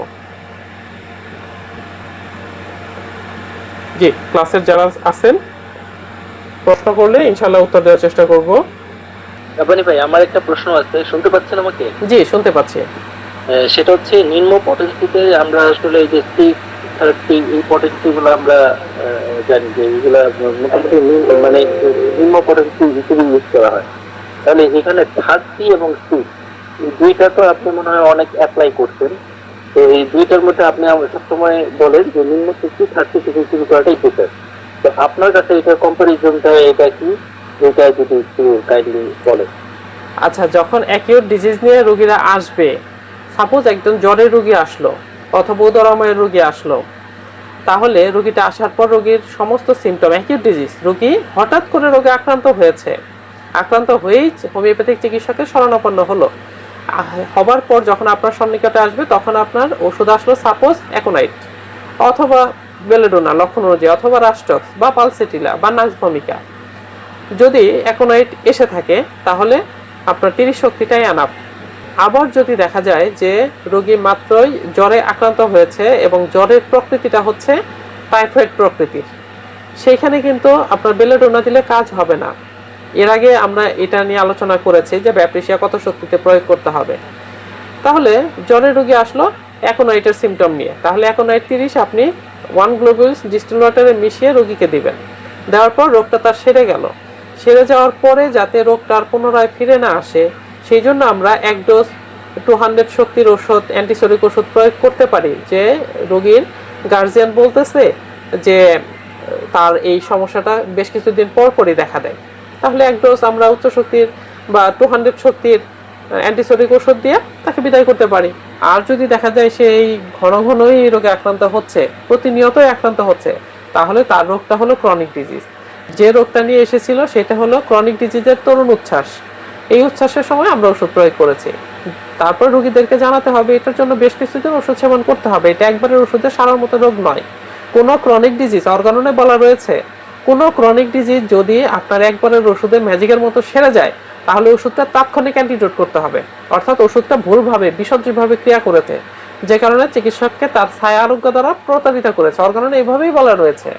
জি, ক্লাসের যারা আছেন প্রশ্ন করলে ইনশাআল্লাহ উত্তর দেওয়ার চেষ্টা করব। রাব্বানি ভাই, আমার একটা প্রশ্ন আছে, শুনতে পাচ্ছেন আমাকে? জি, শুনতে পাচ্ছি। সেটা হচ্ছে নিম্ন পটেন্সিতে আমরা আসলে এই যে থেরাপি, এই পটেন্সি গুলো আমরা জানি যে এগুলা মোটামুটি মানে নিম্ন পটেন্সি হিসেবে ইউজ করা হয়। তাহলে এখানে 30 এবং 6 এই দুইটা তো আপনি মনে হয় অনেক অ্যাপ্লাই করছেন। তো এই দুইটার মধ্যে আপনি সবসময় বলেন যে নিম্ন থেকে 30 থেকে শুরু করাটাই বেটার। তো আপনার কাছে এটা কম্পারিজনটা এটা কি, এটা যদি একটু কাইন্ডলি বলেন। আচ্ছা, যখন অ্যাকিউট ডিজিজ নিয়ে রোগীরা আসবে, সাপোজ একজন জ্বরের রোগী আসলো অথবা উদরাময়ের রোগী আসলো, তাহলে রোগীটা আসার পর রোগীর সমস্ত সিমটম অ্যাকিউট ডিজিজ, রোগী হঠাৎ করে রোগে আক্রান্ত হয়েছে, আক্রান্ত হয়েই হোমিওপ্যাথিক চিকিৎসকের শরণাপন্ন হলো। হবার পর যখন আপনার সন্নিকটে আসবে তখন আপনার ওষুধ আসলো সাপোজ অ্যাকোনাইট অথবা বেলেডোনা লক্ষণ অনুযায়ী, অথবা রাস্টক্স বা পালসেটিলা বা নাক্সভমিকা। যদি অ্যাকোনাইট এসে থাকে তাহলে আপনার 30 শক্তিটাই আনাপ। আবার যদি দেখা যায় যে রোগী মাত্রই জ্বরে আক্রান্ত হয়েছে এবং জ্বরের প্রকৃতিটা হচ্ছে টাইফয়েড প্রকৃতির, সেইখানে কিন্তু আপনার বেলেডোনা দিলে কাজ হবে না। এর আগে আমরা এটা নিয়ে আলোচনা করেছি যে ব্যাপরিসিয়া কত শক্তিতে প্রয়োগ করতে হবে। তাহলে জ্বরের রোগী আসলো অ্যাকোনাইটের সিমটম নিয়ে, তাহলে অ্যাকোনাইট 30 আপনি 1 গ্লোবুলস ডিস্টিল ওয়াটারে মিশিয়ে রোগীকে দিবেন। দেওয়ার পর রোগটা তার সেরে গেল, সেরে যাওয়ার পরে যাতে রোগটা আর পুনরায় ফিরে না আসে সেই জন্য আমরা 1 ডোজ 200 শক্তির ওষুধ, অ্যান্টিসোরিক ওষুধ প্রয়োগ করতে পারি। যে রোগীর গার্জিয়ান বলতেছে যে তার এই সমস্যাটা বেশ কিছুদিন পর পরই দেখা দেয়, তাহলে 1 ডোজ আমরা উচ্চ শক্তির বা 200 শক্তির অ্যান্টিসোরিক ওষুধ দিয়ে তাকে বিদায় করতে পারি। আর যদি দেখা যায় সে এই ঘন ঘনই রোগে আক্রান্ত হচ্ছে, প্রতিনিয়তই আক্রান্ত হচ্ছে, তাহলে তার রোগটা হলো ক্রনিক ডিজিজ। যে রোগটা নিয়ে এসেছিল সেটা হলো ক্রনিক ডিজিজের তরুণ উচ্ছ্বাস। এই উচ্ছ্বাসের সময় আমরা ওষুধ প্রয়োগ করেছি। তারপর রোগীদেরকে জানাতে হবে এটার জন্য বেশ কিছুদিন ওষুধ সেবন করতে হবে, এটা একবারের ওষুধে সারার মতো রোগ নয়। কোনো ক্রনিক ডিজিজ, অর্গাননে বলা রয়েছে কোনো ক্রনিক ডিজিজ যদি আপনার একবারের ওষুধে ম্যাজিকের মতো সেরে যায় তাহলে ওষুধটা তাৎক্ষণিক অ্যান্টিডোট করতে হবে, অর্থাৎ ওষুধটা ভুলভাবে বিসদৃশভাবে ক্রিয়া করেছে, যে কারণে চিকিৎসককে তার ছায়া আরোগ্য দ্বারা প্রতারিত করেছে। অর্গাননে এইভাবেই বলা রয়েছে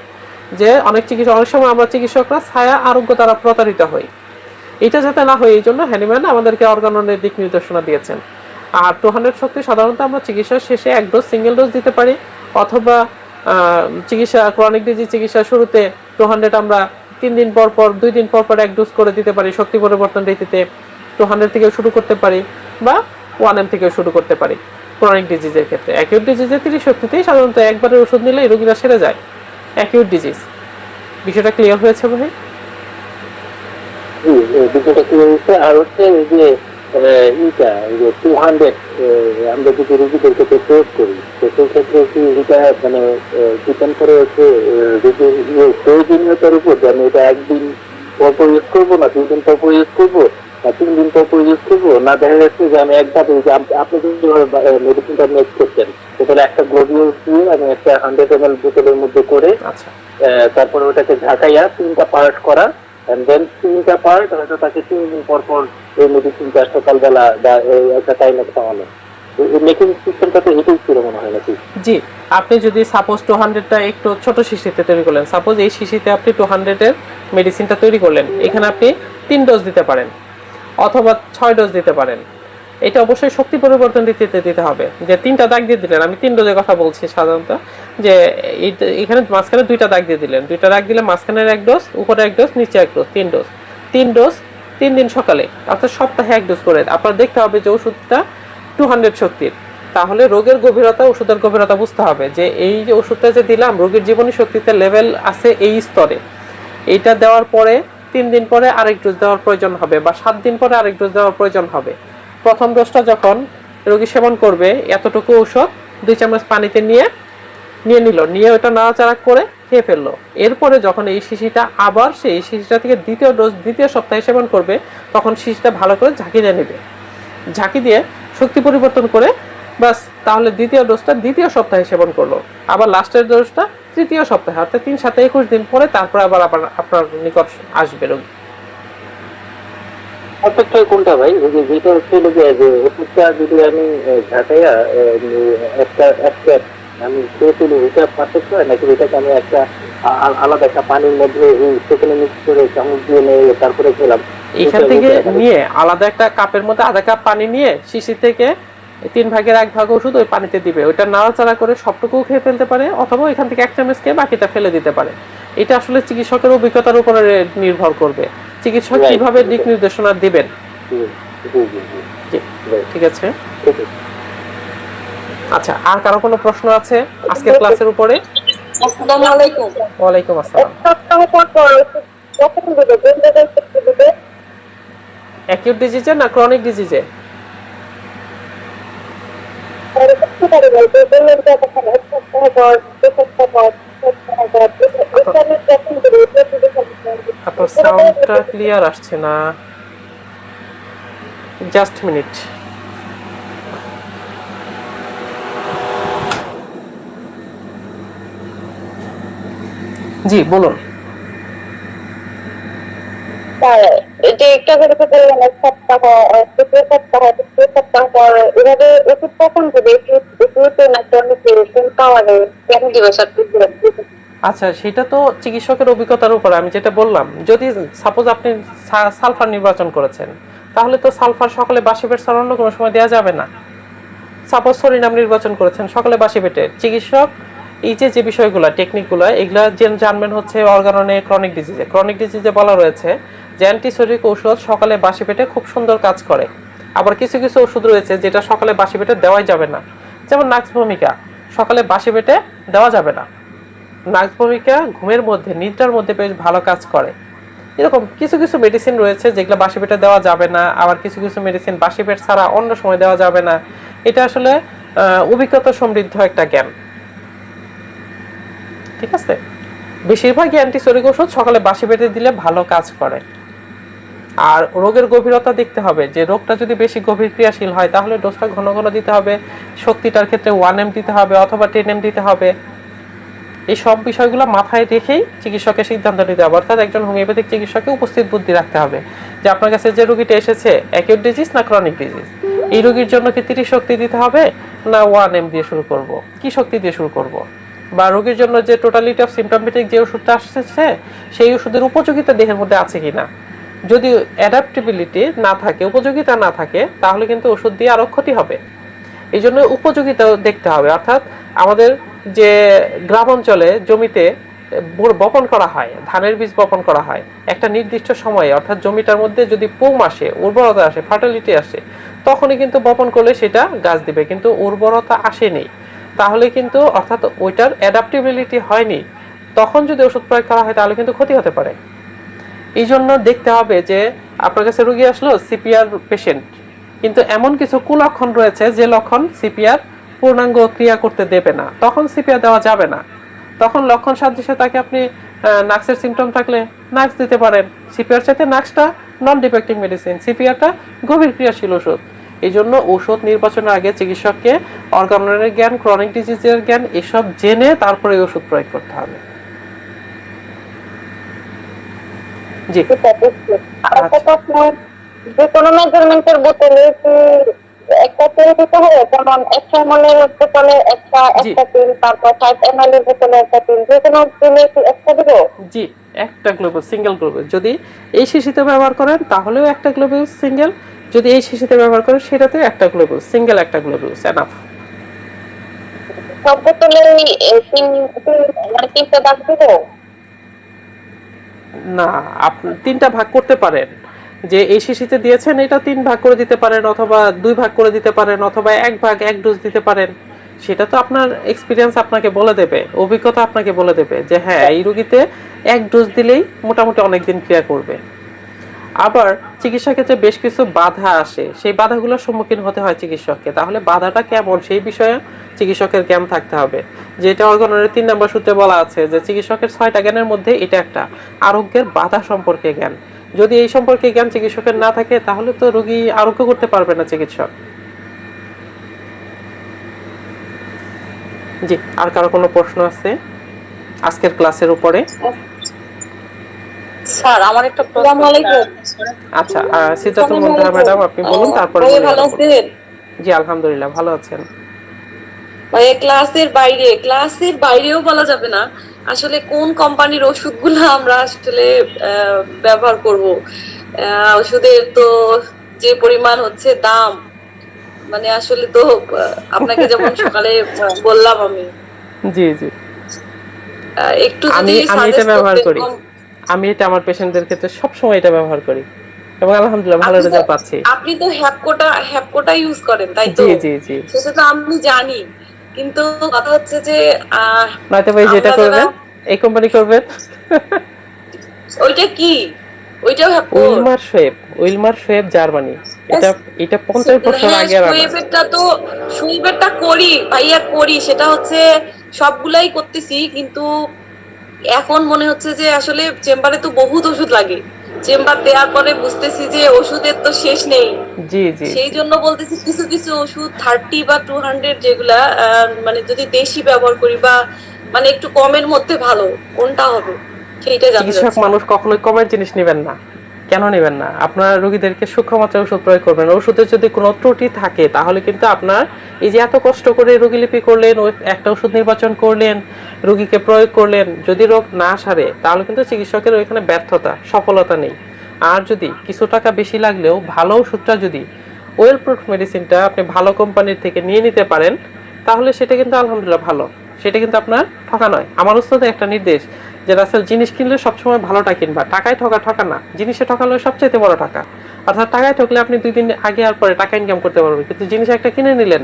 যে অনেক সময় আমরা চিকিৎসকরা ছায়া আরোগ্য দ্বারা প্রতারিত হই। এটা যাতে না হয় এই জন্য হ্যানিম্যান আমাদেরকে অর্গাননের দিক নির্দেশনা দিয়েছেন। আর 200 শক্তি সাধারণত আমরা চিকিৎসার শেষে এক ডোজ সিঙ্গেল ডোজ দিতে পারি, অথবা চিকিৎসা ক্রনিক ডিজিজ চিকিৎসার শুরুতে 200 আমরা 3 দিন পর পর 2 দিন পর পর এক ডোজ করে দিতে পারি। শক্তি পরিবর্তন রীতিতে 200 থেকে শুরু করতে পারি বা 1M থেকে শুরু করতে পারি ক্রনিক ডিজিজের ক্ষেত্রে। অ্যাকিউট ডিজিজে 30 শক্তিতেই সাধারণত একবারের ওষুধ নিলে রোগীরা সেরে যায় অ্যাকিউট ডিজিজ। বিষয়টা ক্লিয়ার হয়েছে ভাই? বিষয়টা কি হয়েছে? আর হচ্ছে এই যে ইটা এই যে 200 আমরা যদি রোগীদেরকে প্রয়োগ করি তো সেই ক্ষেত্রে কি এটা মানে ডিপেন্ড করে হচ্ছে রোগীর প্রয়োজনীয়তার উপর, যে আমি এটা একদিন পর পর ইউজ করবো না 2 দিন পর পর ইউজ করবো না 3 দিন পর পর ইউজ করবো, না দেখা যাচ্ছে যে আমি একভাবে আপনি যেভাবে মেডিসিনটা মেক করছেন সেটা একটা গ্লোবিউল দিয়ে আমি একটা 100 ml বোতলের মধ্যে করে আচ্ছা, তারপরে ওটাকে ঝাঁকাইয়া 3টা পার্ট করা, and then 3টা পার্ট হয়তো তাকে 3 দিন পর পর এই মেডিসিনটা সকালবেলা বা একটা টাইমে খাওয়ানো। এই মেকিং সিস্টেমটা তো এটাই ছিল মনে হয় নাকি? জি, আপনি যদি সাপোজ 200টা একটু ছোট শিশিতে তৈরি করলেন, সাপোজ এই শিশিতে আপনি 200 এর মেডিসিনটা তৈরি করলেন, এখানে আপনি 3 ডোজ দিতে পারেন অথবা 6 ডোজ দিতে পারেন। এটা অবশ্যই শক্তি পরিবর্তন রীতিতে দিতে হবে, যে 3টা দাগ দিয়ে দিলেন, আমি 3 ডোজের কথা বলছি সাধারণত, যে এখানে মাঝখানে 2টা দাগ দিয়ে দিলেন, 2টা দাগ দিলে মাঝখানের 1 ডোজ, উপরে 1 ডোজ, নিচে 1 ডোজ, 3 ডোজ, 3 ডোজ 3 দিন সকালে, অর্থাৎ সপ্তাহে 1 ডোজ করে। আপনার দেখতে হবে যে ওষুধটা 200 শক্তির, তাহলে রোগের গভীরতা, ওষুধের গভীরতা বুঝতে হবে যে এই যে ওষুধটা যে দিলাম রোগীর জীবনী শক্তিতে লেভেল আছে এই স্তরে, এইটা দেওয়ার পরে 3 দিন পরে আরেক ডোজ দেওয়ার প্রয়োজন হবে বা 7 দিন পরে আরেক ডোজ দেওয়ার প্রয়োজন হবে। প্রথম ডোজটা যখন রোগী সেবন করবে এতটুকু ঔষধ 2 চামচ পানিতে নিয়ে নিয়ে ওটা নাড়াচাড়া করে খেয়ে ফেললো। এরপরে যখন এই শিশিটা আবার সেই শিশিটা থেকে দ্বিতীয় ডোজ দ্বিতীয় সপ্তাহে সেবন করবে তখন শিশিটা ভালো করে ঝাঁকি দিয়ে নেবে, ঝাঁকি দিয়ে শক্তি পরিবর্তন করে বাস, তাহলে দ্বিতীয় ডোজটা দ্বিতীয় সপ্তাহে সেবন করলো, আবার লাস্টের ডোজটা তৃতীয় সপ্তাহে, অর্থাৎ 3 7 21 দিন পরে তারপর আবার আপনার নিকট আসবে রোগী। পারফেক্ট হয় কোনটা ভাই? যেটা হচ্ছে যে ওষুধটা যদি আমি ঝাঁকাইয়া একটা আমি খেয়ে ফেলি এটা পারফেক্ট হয়, নাকি এটাকে আমি একটা আলাদা একটা পানির মধ্যে সেখানে মিক্স করে চামচ দিয়ে নিয়ে তারপরে খেলাম? এখান থেকে নিয়ে আলাদা একটা কাপের মধ্যে আধা কাপ পানি নিয়ে শিশি থেকে 3 ভাগের 1 ভাগ ওষুধ ওই পানিতে দিবে, ওইটা নাড়াচাড়া করে সবটুকু খেয়ে ফেলতে পারে অথবা এখান থেকে 1 চামচ খেয়ে বাকিটা ফেলে দিতে পারে। এটা আসলে চিকিৎসকের অভিজ্ঞতার উপরে নির্ভর করবে, চিকিৎসক কিভাবে দিক নির্দেশনা দিবেন। ঠিক আছে, আচ্ছা, আর কারো কোনো প্রশ্ন আছে আজকের ক্লাসের উপরে? আসসালামু আলাইকুম। ওয়ালাইকুম আসসালাম। অ্যাকিউট ডিজিজে না ক্রনিক ডিজিজে? আপনার সাউন্ডটা ক্লিয়ার আসছে না, জাস্ট মিনিট। জি বলুন। আচ্ছা, সেটা তো চিকিৎসকের অভিজ্ঞতার উপর। আমি যেটা বললাম, যদি সাপোজ আপনি সালফার নির্বাচন করেছেন তাহলে তো সালফার সকালে বাসি পেট ছাড়া অন্য কোনো সময় দেওয়া যাবে না। সাপোজ সরিনাম নির্বাচন করেছেন সকালে বাসি পেটে, চিকিৎসক এই যে বিষয়গুলো টেকনিকগুলো এগুলা জানবেন হচ্ছে অর্গাননে ক্রনিক ডিজিজে বলা রয়েছে যে অ্যান্টিসোরিক ঔষধ সকালে বাসি পেটে খুব সুন্দর কাজ করে। আবার কিছু কিছু ওষুধ রয়েছে যেটা সকালে বাসি পেটে দেওয়াই যাবে না, যেমন নাক্স ভূমিকা সকালে বাসি পেটে দেওয়া যাবে না। নাক্স ভূমিকা ঘুমের মধ্যে নিদ্রার মধ্যে বেশ ভালো কাজ করে। এরকম কিছু কিছু মেডিসিন রয়েছে যেগুলো বাসি পেটে দেওয়া যাবে না, আবার কিছু কিছু মেডিসিন বাসি পেট ছাড়া অন্য সময় দেওয়া যাবে না। এটা আসলে অভিজ্ঞতা সমৃদ্ধ একটা জ্ঞান। ঠিক আছে, বেশিরভাগই অ্যান্টিসেরিক ওষুধ সকালে বাসি পেটে দিলে ভালো কাজ করে। আর রোগের গভীরতা দেখতে হবে, যে রোগটা যদি বেশি গভীর ক্রিয়াশীল হয় তাহলে ডোজটা ঘন ঘন দিতে হবে। শক্তিটার ক্ষেত্রে 1 mg দিতে হবে অথবা 10 mg দিতে হবে। এই সব বিষয়গুলো মাথায় রেখেই চিকিৎসকের সিদ্ধান্ত নিতে হবে। অর্থাৎ একজন হোমিওপ্যাথিক চিকিৎসকে উপস্থিত বুদ্ধি রাখতে হবে যে আপনার কাছে যে রোগীটা এসেছে অ্যাকিউট ডিজিজ না ক্রনিক ডিজিজ, এই রোগীর জন্য কি 30 শক্তি দিতে হবে না 1 mg দিয়ে শুরু করব, কি শক্তি দিয়ে শুরু করব, বা রোগীর জন্য যে টোটালিটি অফ সিমটমেটিক যে ওষুধটা আসছে সেই ওষুধের উপযোগিতা দেহের মধ্যে আছে কিনা। যদি অ্যাডাপ্টেবিলিটি না থাকে, উপযোগিতা না থাকে, তাহলে কিন্তু ওষুধ দিয়ে আরো ক্ষতি হবে। এই জন্য উপযোগিতা দেখতে হবে। অর্থাৎ আমাদের যে গ্রাম অঞ্চলে জমিতে বপন করা হয়, ধানের বীজ বপন করা হয় একটা নির্দিষ্ট সময়ে, অর্থাৎ জমিটার মধ্যে যদি পোম আসে, উর্বরতা আসে, ফার্টিলিটি আসে, তখনই কিন্তু বপন করলে সেটা গাছ দিবে। কিন্তু উর্বরতা আসেনি, তাহলে কিন্তু অর্থাৎ ওইটার অ্যাডাপ্টেবিলিটি হয়নি, তখন যদি ওষুধ প্রয়োগ করা হয় তাহলে কিন্তু ক্ষতি হতে পারে। এই জন্য দেখতে হবে যে আপনার কাছে রোগী আসলো সিপিআর পেশেন্ট, কিন্তু এমন কিছু কুলক্ষণ রয়েছে যে লক্ষণ সিপিআর পূর্ণাঙ্গ ক্রিয়া করতে দেবে না, তখন সিপিআর দেওয়া যাবে না। তখন লক্ষণ সাদৃশ্যে তাকে আপনি নাক্সের সিমটম থাকলে নাক্স দিতে পারেন। সিপিআর চাইতে নাক্সটা নন ডিফেক্টিভ মেডিসিন, সিপিআরটা গভীর ক্রিয়াশীল ওষুধ। এই জন্য ঔষধ নির্বাচনের আগে চিকিৎসককে অর্গানের জ্ঞান, ক্রনিক ডিজিজের জ্ঞান এসব জেনে তারপরে ওষুধ প্রয়োগ করতে হবে। জি, যে কোনো মেজারমেন্টের বোতলে একটা তেল দিতে হবে, যেমন 100 ml এর বোতলে একটা তেল, তারপর 5 ml এর বোতলে একটা তেল, যে কোনো তেলে একটা দিব? জি, একটা গ্লোবাল সিঙ্গেল গ্লোবাল যদি এই শিশিতে ব্যবহার করেন তাহলেও একটা গ্লোবাল সিঙ্গেল, যদি এই শিশিতে ব্যবহার করেন সেটাতে একটা গ্লোবাল সিঙ্গেল, একটা গ্লোবাল এনাফ। সব বোতলে মানে 3টা দাগ দিব? না, আপনি 3টা ভাগ করতে পারেন, যে এই শিশিতে দিয়েছেন এটা 3 ভাগ করে দিতে পারেন, অথবা 2 ভাগ করে দিতে পারেন, অথবা 1 ভাগ 1 ডোজ দিতে পারেন। সেটা তো আপনার এক্সপিরিয়েন্স আপনাকে বলে দেবে, অভিজ্ঞতা আপনাকে বলে দেবে যে হ্যাঁ এই রোগীতে 1 ডোজ দিলেই মোটামুটি অনেকদিন ক্রিয়া করবে। আবার চিকিৎসা ক্ষেত্রে বেশ কিছু বাধা আসে, সেই বাধাগুলোর সম্মুখীন হতে হয় চিকিৎসককে। তাহলে বাধাটা কেমন সেই বিষয়ে চিকিৎসকের জ্ঞান থাকতে হবে। যেটা অর্গানের 3 নম্বর সূত্রে বলা আছে যে চিকিৎসকের 6টা জ্ঞানের মধ্যে এটা একটা, আরোগ্যের বাধা সম্পর্কে জ্ঞান। যদি এই সম্পর্কে জ্ঞান চিকিৎসকের না থাকে তাহলে তো রোগী আরোগ্য করতে পারবে না চিকিৎসক। জি, আর কারো কোনো প্রশ্ন আছে আজকের ক্লাসের উপরে? স্যার আমার একটা প্রশ্ন। আচ্ছা, সিদ্ধার্থ মুন্তাহা ম্যাডাম আপনি বলুন, তারপরে ভালো আছেন? জি আলহামদুলিল্লাহ ভালো আছেন। ভাই ক্লাসের বাইরেও বলা যাবে না আসলে কোন কোম্পানির ওষুধগুলো আমরা আসলে ব্যবহার করব। ওষুধের তো যে পরিমাণ হচ্ছে দাম, মানে আসলে তো আপনাকে যেমন সকালে বললাম আমি। জি জি, একটু যদি আমি এটা ব্যবহার করি, আমি এটা আমার পেশেন্টদের ক্ষেত্রে সব সময় এটা ব্যবহার করি এবং আলহামদুলিল্লাহ ভালো রেজাল্ট পাচ্ছি। আপনি তো হ্যাপকোটা ইউজ করেন তাই তো? জি জি জি, সেটা তো আমি জানি, কিন্তু কথা হচ্ছে যে নয়তো ভাই যেটা করবেন এই কোম্পানি করবেন। ওইটা কি? ওইটাও উইলমার শোয়েব জার্মানি। এটা 50 বছর আগে সুইবেরটা করি ভাইয়া, করি, সেটা হচ্ছে সবগুলাই করতেছি, কিন্তু এখন মনে হচ্ছে যে আসলে চেম্বারে তো বহুত ওষুধ লাগে, চেম্বার দেওয়ার পরে বুঝতেছি যে ওষুধের তো শেষ নেই। জি জি, সেই জন্য বলতেছি কিছু কিছু ওষুধ 30 বা 200 যেগুলা মানে যদি দেশি ব্যবহার করি বা মানে একটু কমের মধ্যে ভালো, কোনটা হবে সেইটা জানতে চাচ্ছি। চিকিৎসক মানুষ কখনোই কমের জিনিস নেবেন না। কেন নেবেন না? আপনার রোগীদেরকে সূক্ষ্ম মাত্রায় ওষুধ প্রয়োগ করবেন। ওষুধের যদি কোনো ত্রুটি থাকে তাহলে কিন্তু আপনার এই যে এত কষ্ট করে রোগীলিপি করলেন, একটা ওষুধ নির্বাচন করলেন, রোগীকে প্রয়োগ করলেন, যদি রোগ না সারে তাহলে কিন্তু চিকিৎসকের ওইখানে ব্যর্থতা, সফলতা নেই। আর যদি কিছু টাকা বেশি লাগলেও ভালো ওষুধটা যদি ওয়েল প্রুফ মেডিসিনটা আপনি ভালো কোম্পানির থেকে নিয়ে নিতে পারেন তাহলে সেটা কিন্তু আলহামদুলিল্লাহ ভালো, সেটা কিন্তু আপনার ঠকা নয়। আমার ওস্তাদের একটা নির্দেশ যে রাসেল জিনিস কিনলে সবসময় ভালোটা কিনবা, টাকায় ঠকা না, জিনিসে ঠকালে সবচাইতে বড় টাকা। অর্থাৎ টাকায় ঠকলে আপনি 2 দিন আগে আর পরে টাকা ইনকাম করতে পারবেন, কিন্তু জিনিস একটা কিনে নিলেন,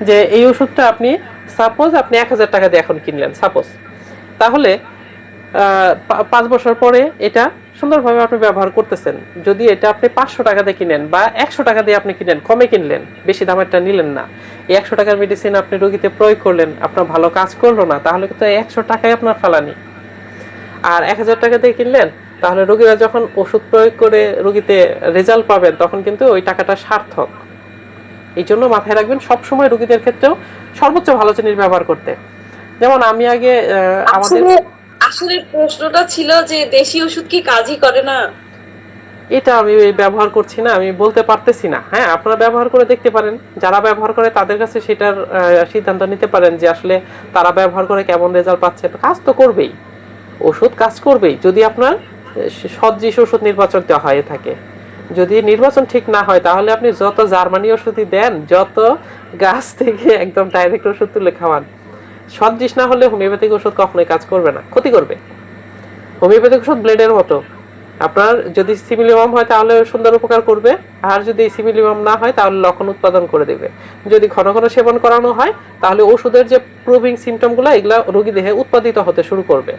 যে এই ওষুধটা আপনি সাপোজ আপনি 1000 টাকা দিয়ে এখন কিনলেন সাপোজ, তাহলে 5 বছর পরে এটা সুন্দরভাবে আপনি ব্যবহার করতেছেন। যদি এটা আপনি 500 টাকা দিয়ে কিনেন বা 100 টাকা দিয়ে আপনি কিনেন, কমে কিনলেন, বেশি দামেরটা নিলেন না, এই 100 টাকার মেডিসিন আপনি রোগীতে প্রয়োগ করলেন, আপনার ভালো কাজ করলো না, তাহলে কিন্তু 100 টাকাই আপনার ফালানি। আর 1000 টাকা দিয়ে কিনলেন, তাহলে রোগীরা যখন ওষুধ প্রয়োগ করে রোগীতে রেজাল্ট পাবেন তখন কিন্তু ওই টাকাটা সার্থক। এই জন্য মাথায় রাখবেন সবসময় রোগীদের ক্ষেত্রেও সর্বোচ্চ ভালো জিনিস ব্যবহার করতে। যেমন আমি আগে আমাদের আসলে আসলে প্রশ্নটা ছিল যে দেশি ওষুধ কি কাজই করে না? এটা আমি ব্যবহার করছি না, আমি বলতে পারতেছি না। হ্যাঁ, আপনারা ব্যবহার করে দেখতে পারেন, যারা ব্যবহার করে তাদের কাছে সেটার সিদ্ধান্ত নিতে পারেন যে আসলে তারা ব্যবহার করে কেমন রেজাল্ট পাচ্ছে। কাজ তো করবেই, ওষুধ কাজ করবেই যদি আপনার সদৃশ ওষুধ নির্বাচন হয়ে থাকে। যদি নির্বাচন ঠিক না হয় তাহলে আপনি যত জার্মানি ওষুধই দেন, যত গাছ থেকে একদম ডাইরেক্ট ওষুধ তুলে খাওয়ান, সদৃশ না হলে হোমিওপ্যাথিক ওষুধ কখনোই কাজ করবে না, ক্ষতি করবে। হোমিওপ্যাথিক ওষুধ ব্লেডের মতো, আপনার যদি সিমিলিমাম হয় তাহলে সুন্দর উপকার করবে, আর যদি সিমিলিমাম না হয় তাহলে লক্ষণ উৎপাদন করে দেবে। যদি ঘন ঘন সেবন করানো হয় তাহলে ওষুধের যে প্রুভিং সিমটমগুলো এগুলা রোগী দেহে উৎপাদিত হতে শুরু করবে।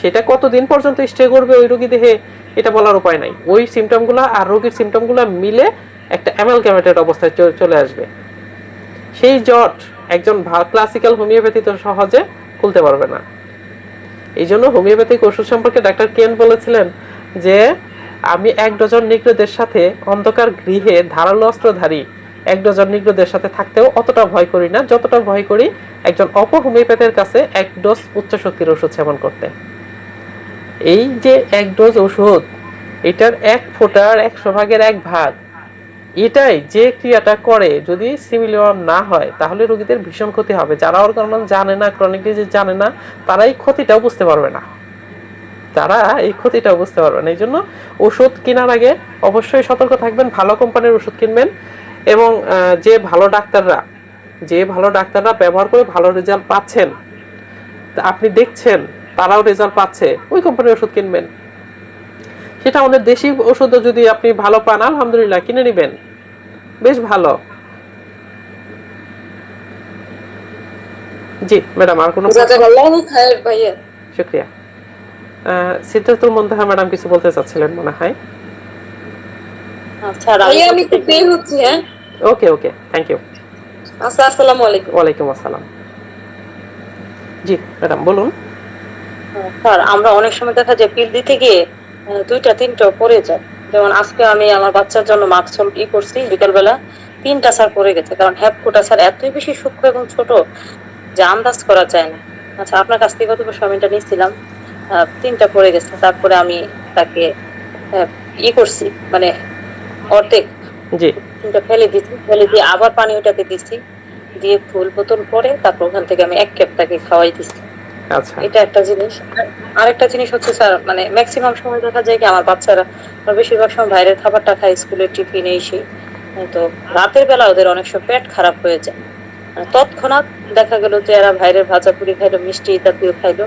সেটা কতদিন পর্যন্ত স্টে করবে ওই রোগী দেহে এটা বলার উপায় নাই। ওই সিমটমগুলো আর রোগীর সিমটমগুলো মিলে একটা অ্যামালগামেটেড অবস্থায় চলে আসবে। সেই জট একজন ক্লাসিক্যাল হোমিওপ্যাথি তো সহজে খুলতে পারবে না। এই জন্য হোমিওপ্যাথিক ওষুধ সম্পর্কে ডাক্তার কেন বলেছিলেন যে আমি 1 ডজন নিগ্রোদের সাথে অন্ধকার গৃহে ধারালো অস্ত্রধারী 1 ডজন নিগ্রোদের সাথে থাকতেও অতটা ভয় করি না যতটা ভয় করি একজন অপর হোমিওপ্যাথের কাছে 1 ডোজ উচ্চ শক্তির ওষুধ সেবন করতে। এই যে 1 ডোজ ওষুধ, এটার 1 ফোঁটার 100 ভাগের 1 ভাগ, এটাই যে ক্রিয়াটা করে যদি সিমিলিমাম না হয় তাহলে রোগীদের ভীষণ ক্ষতি হবে। যারা অর্গানন জানে না, ক্রনিক ডিজিজ জানে না, তারা এই ক্ষতিটাও বুঝতে পারবে না, তারা এই ক্ষতিটাও বুঝতে পারবে না। এই জন্য ওষুধ কেনার আগে অবশ্যই সতর্ক থাকবেন, ভালো কোম্পানির ওষুধ কিনবেন। এবং যে ভালো ডাক্তাররা ব্যবহার করে ভালো রেজাল্ট পাচ্ছেন, আপনি দেখছেন তারাও রেজাল্ট পাচ্ছে, ওই কোম্পানির ওষুধ কিনবেন। সেটা আমাদের দেশি ওষুধও যদি আপনি ভালো পান আলহামদুলিল্লাহ কিনে নেবেন, বেশ ভালো। জি ম্যাডাম, আর কোনো জাযাকাল্লাহু খায়ের ভাইয়া। শুকরিয়া। সিদ্ধাতুল মুনতাহা ম্যাডাম কিছু বলতে চাচ্ছিলেন মনে হয়। আচ্ছা, আর ভাইয়া আমি একটু বের হচ্ছি। হ্যাঁ, ওকে, থ্যাংক ইউ। আচ্ছা, আসসালামু আলাইকুম। ওয়ালাইকুম আসসালাম। জি ম্যাডাম বলুন। স্যার, আমরা অনেক সময় দেখা যায় পিল দিতে গিয়ে 2টা 3টা পড়ে যায়। যেমন আজকে আমি আমার বাচ্চার জন্য মাস্ক করছি, বিকালবেলা 3টা স্যার পড়ে গেছে, কারণ হ্যাপকোটা স্যার এতই বেশি সূক্ষ্ম এবং ছোট যে আন্দাজ করা যায় না। আচ্ছা, আপনার কাছ থেকে গত বছর আমি এটা নিয়েছিলাম, 3টা পড়ে গেছে। তারপরে আমি তাকে করছি, মানে অর্ধেক জি 3টা ফেলে দিয়ে আবার পানি ওটাকে দিচ্ছি, দিয়ে ফুল বোতল পরে তারপর ওখান থেকে আমি 1 ক্যাপ তাকে খাওয়াই দিচ্ছি। আচ্ছা, এটা একটা জিনিস। আরেকটা জিনিস হচ্ছে স্যার, মানে ম্যাক্সিমাম সময় দেখা যায় কি আমার বাচ্চারা বেশিরভাগ সময় বাইরের খাবারটা খায়, স্কুলের টিফিন এই সেই, তো রাতের বেলা ওদের অনেক সময় পেট খারাপ হয়ে যায়। তৎক্ষণাৎ দেখা গেল যে এরা বাইরের ভাজা পুরি খাইলো, মিষ্টি জাতীয় খাইলো,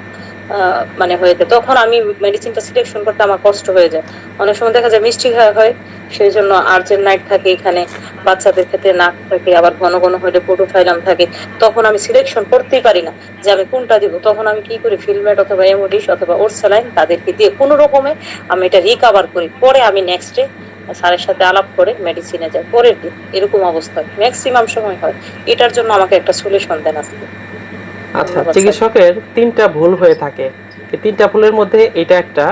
মানে হয়ে যায়। তখন আমি মেডিসিনটা সিলেকশন করতে আমার কষ্ট হয়ে যায়। অনেক সময় দেখা যায় মিষ্টি খাওয়া হয়, সেই জন্য আর্জেন্ট নাইট থাকে, এখানে বাচ্চাদের ক্ষেত্রে নাক থাকে, আবার ঘন ঘন হলে পোটোফাইলাম থাকে। তখন আমি সিলেকশন করতেই পারি না যে আমি কোনটা দিব। তখন আমি কি করি, ফিলমেট অথবা এমোডিস অথবা ওরসালাইন তাদেরকে দিয়ে কোনো রকমে আমি এটা রিকভার করি। পরে আমি নেক্সট ডে স্যারের সাথে আলাপ করে মেডিসিনে যাই, পরের দিন। এরকম অবস্থা ম্যাক্সিমাম সময় হয়। এটার জন্য আমাকে একটা সলিউশন দেন আজকে। আচ্ছা, চিকিৎসকের 3টা ভুল হয়ে থাকে। এই 3টা ভুলের মধ্যে এটা একটা,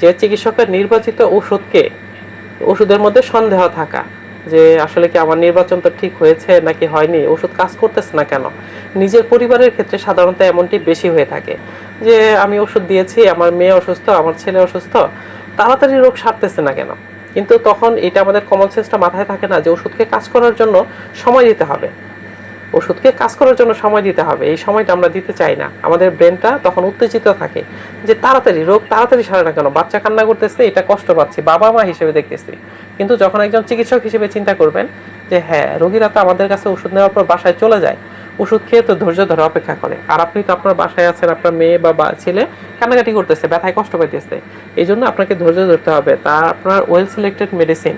যে চিকিৎসকের নির্বাচিত ওষুধের মধ্যে সন্দেহ থাকা, যে আসলে কি আমার নির্বাচন তো ঠিক হয়েছে নাকি হয়নি, ওষুধ কাজ করতেছে না কেন। নিজের পরিবারের ক্ষেত্রে সাধারণত এমনটি বেশি হয়ে থাকে, যে আমি ওষুধ দিয়েছি, আমার মেয়ে অসুস্থ, আমার ছেলে অসুস্থ, তাড়াতাড়ি রোগ সারতেছে না কেন। কিন্তু তখন এটা আমাদের কমন সেন্সটা মাথায় থাকে না যে ওষুধকে কাজ করার জন্য সময় দিতে হবে, ওষুধকে কাজ করার জন্য সময় দিতে হবে। এই সময়টা আমরা দিতে চাই না, আমাদের ব্রেনটা তখন উত্তেজিত থাকে যে রোগ তাড়াতাড়ি সারে না কেন, বাচ্চা কান্না করতেছে, এটা কষ্ট পাচ্ছি, বাবা মা হিসেবে দেখতেছি। কিন্তু যখন একজন চিকিৎসক হিসেবে চিন্তা করবেন যে হ্যাঁ, রোগীরা তো আমাদের কাছে ওষুধ নেওয়ার পর বাসায় চলে যায়, ওষুধ খেয়ে তো ধৈর্য ধরে অপেক্ষা করে, আর আপনি তো আপনার বাসায় আছেন, আপনার মেয়ে বা ছেলে কান্নাকাটি করতেছে, ব্যথায় কষ্ট পাইতেছে, এই জন্য আপনাকে ধৈর্য ধরতে হবে। তা আপনার ওয়েল সিলেক্টেড মেডিসিন,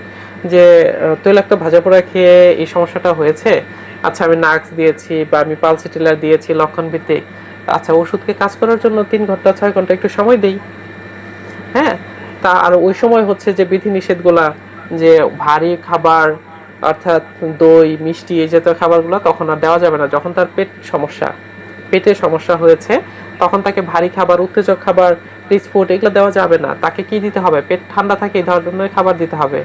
যে তৈলাক্ত ভাজা পোড়া খেয়ে এই সমস্যাটা হয়েছে, আচ্ছা আমি নাক্স দিয়েছি বা আমি পালসিটিলার দিয়েছি লক্ষণ ভিত্তিক, আচ্ছা ওষুধকে কাজ করার জন্য 3 ঘন্টা 6 ঘন্টা একটু সময় দেই। হ্যাঁ, তা আর ওই সময় হচ্ছে যে বিধিনিষেধগুলা, যে ভারী খাবার অর্থাৎ দই মিষ্টি এই জাতীয় খাবারগুলো তখন আর দেওয়া যাবে না, যখন তার পেট সমস্যা। পেটে সমস্যা হয়েছে, তখন তাকে ভারী খাবার, উত্তেজক খাবার, রিচ ফুড এগুলো দেওয়া যাবে না। তাকে কি দিতে হবে? পেট ঠান্ডা থাকে এই ধরনের খাবার দিতে হবে।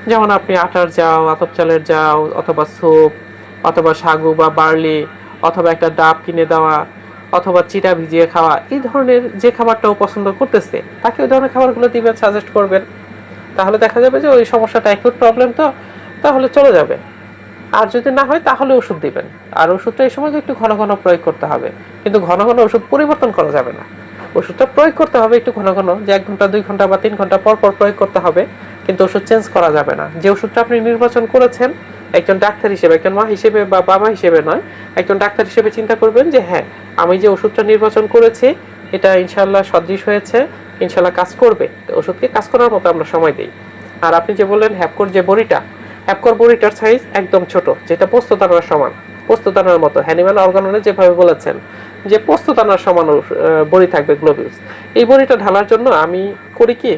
যেমন আপনি আটার জাউ, আতপ চালের জাউ, অথবা স্যুপ, অথবা সাগু বা বার্লি, অথবা একটা ডাব কিনে দেওয়া, অথবা চিটা ভিজিয়ে খাওয়া, এই ধরনের যে খাবারটাও পছন্দ করতেছে তাকে ওই ধরনের খাবারগুলো দিবেন, সাজেস্ট করবেন। তাহলে দেখা যাবে যে ওই সমস্যাটা অ্যাকিউট প্রবলেম, তো তাহলে চলে যাবে। আর যদি না হয় তাহলে ওষুধ দিবেন। আর ওষুধটা এই সময় একটু ঘন ঘন প্রয়োগ করতে হবে, কিন্তু ঘন ঘন ওষুধ পরিবর্তন করা যাবে না। ওষুধটা প্রয়োগ করতে হবে একটু ঘন ঘন, যে 1 ঘন্টা 2 ঘন্টা বা 3 ঘন্টা পর পর প্রয়োগ করতে হবে, কিন্তু ওষুধ চেঞ্জ করা যাবে না। যে ওষুধটা আপনি নির্বাচন করেছেন, একজন ডাক্তার হিসেবে, একজন মা হিসেবে বা বাবা হিসেবে নয়, একজন ডাক্তার হিসেবে চিন্তা করবেন যে হ্যাঁ, আমি যে ওষুধটা নির্বাচন করেছি এটা ইনশাল্লাহ সদৃশ হয়েছে, ইনশাল্লাহ কাজ করবে। তো ওষুধকে কাজ করার মতো আমরা সময় দিই। আর আপনি যে বললেন হ্যাপকোর যে বড়িটা, হ্যাপকোর বড়িটার সাইজ একদম ছোট, যেটা পোস্তদানার সমান, পোস্তদানার মতো। হ্যানিম্যাল অর্গাননে যেভাবে বলেছেন যে পোস্তদানার সমান বড়ি থাকবে গ্লোবিউলস, এই বড়িটা ঢালার জন্য আমি করি কি,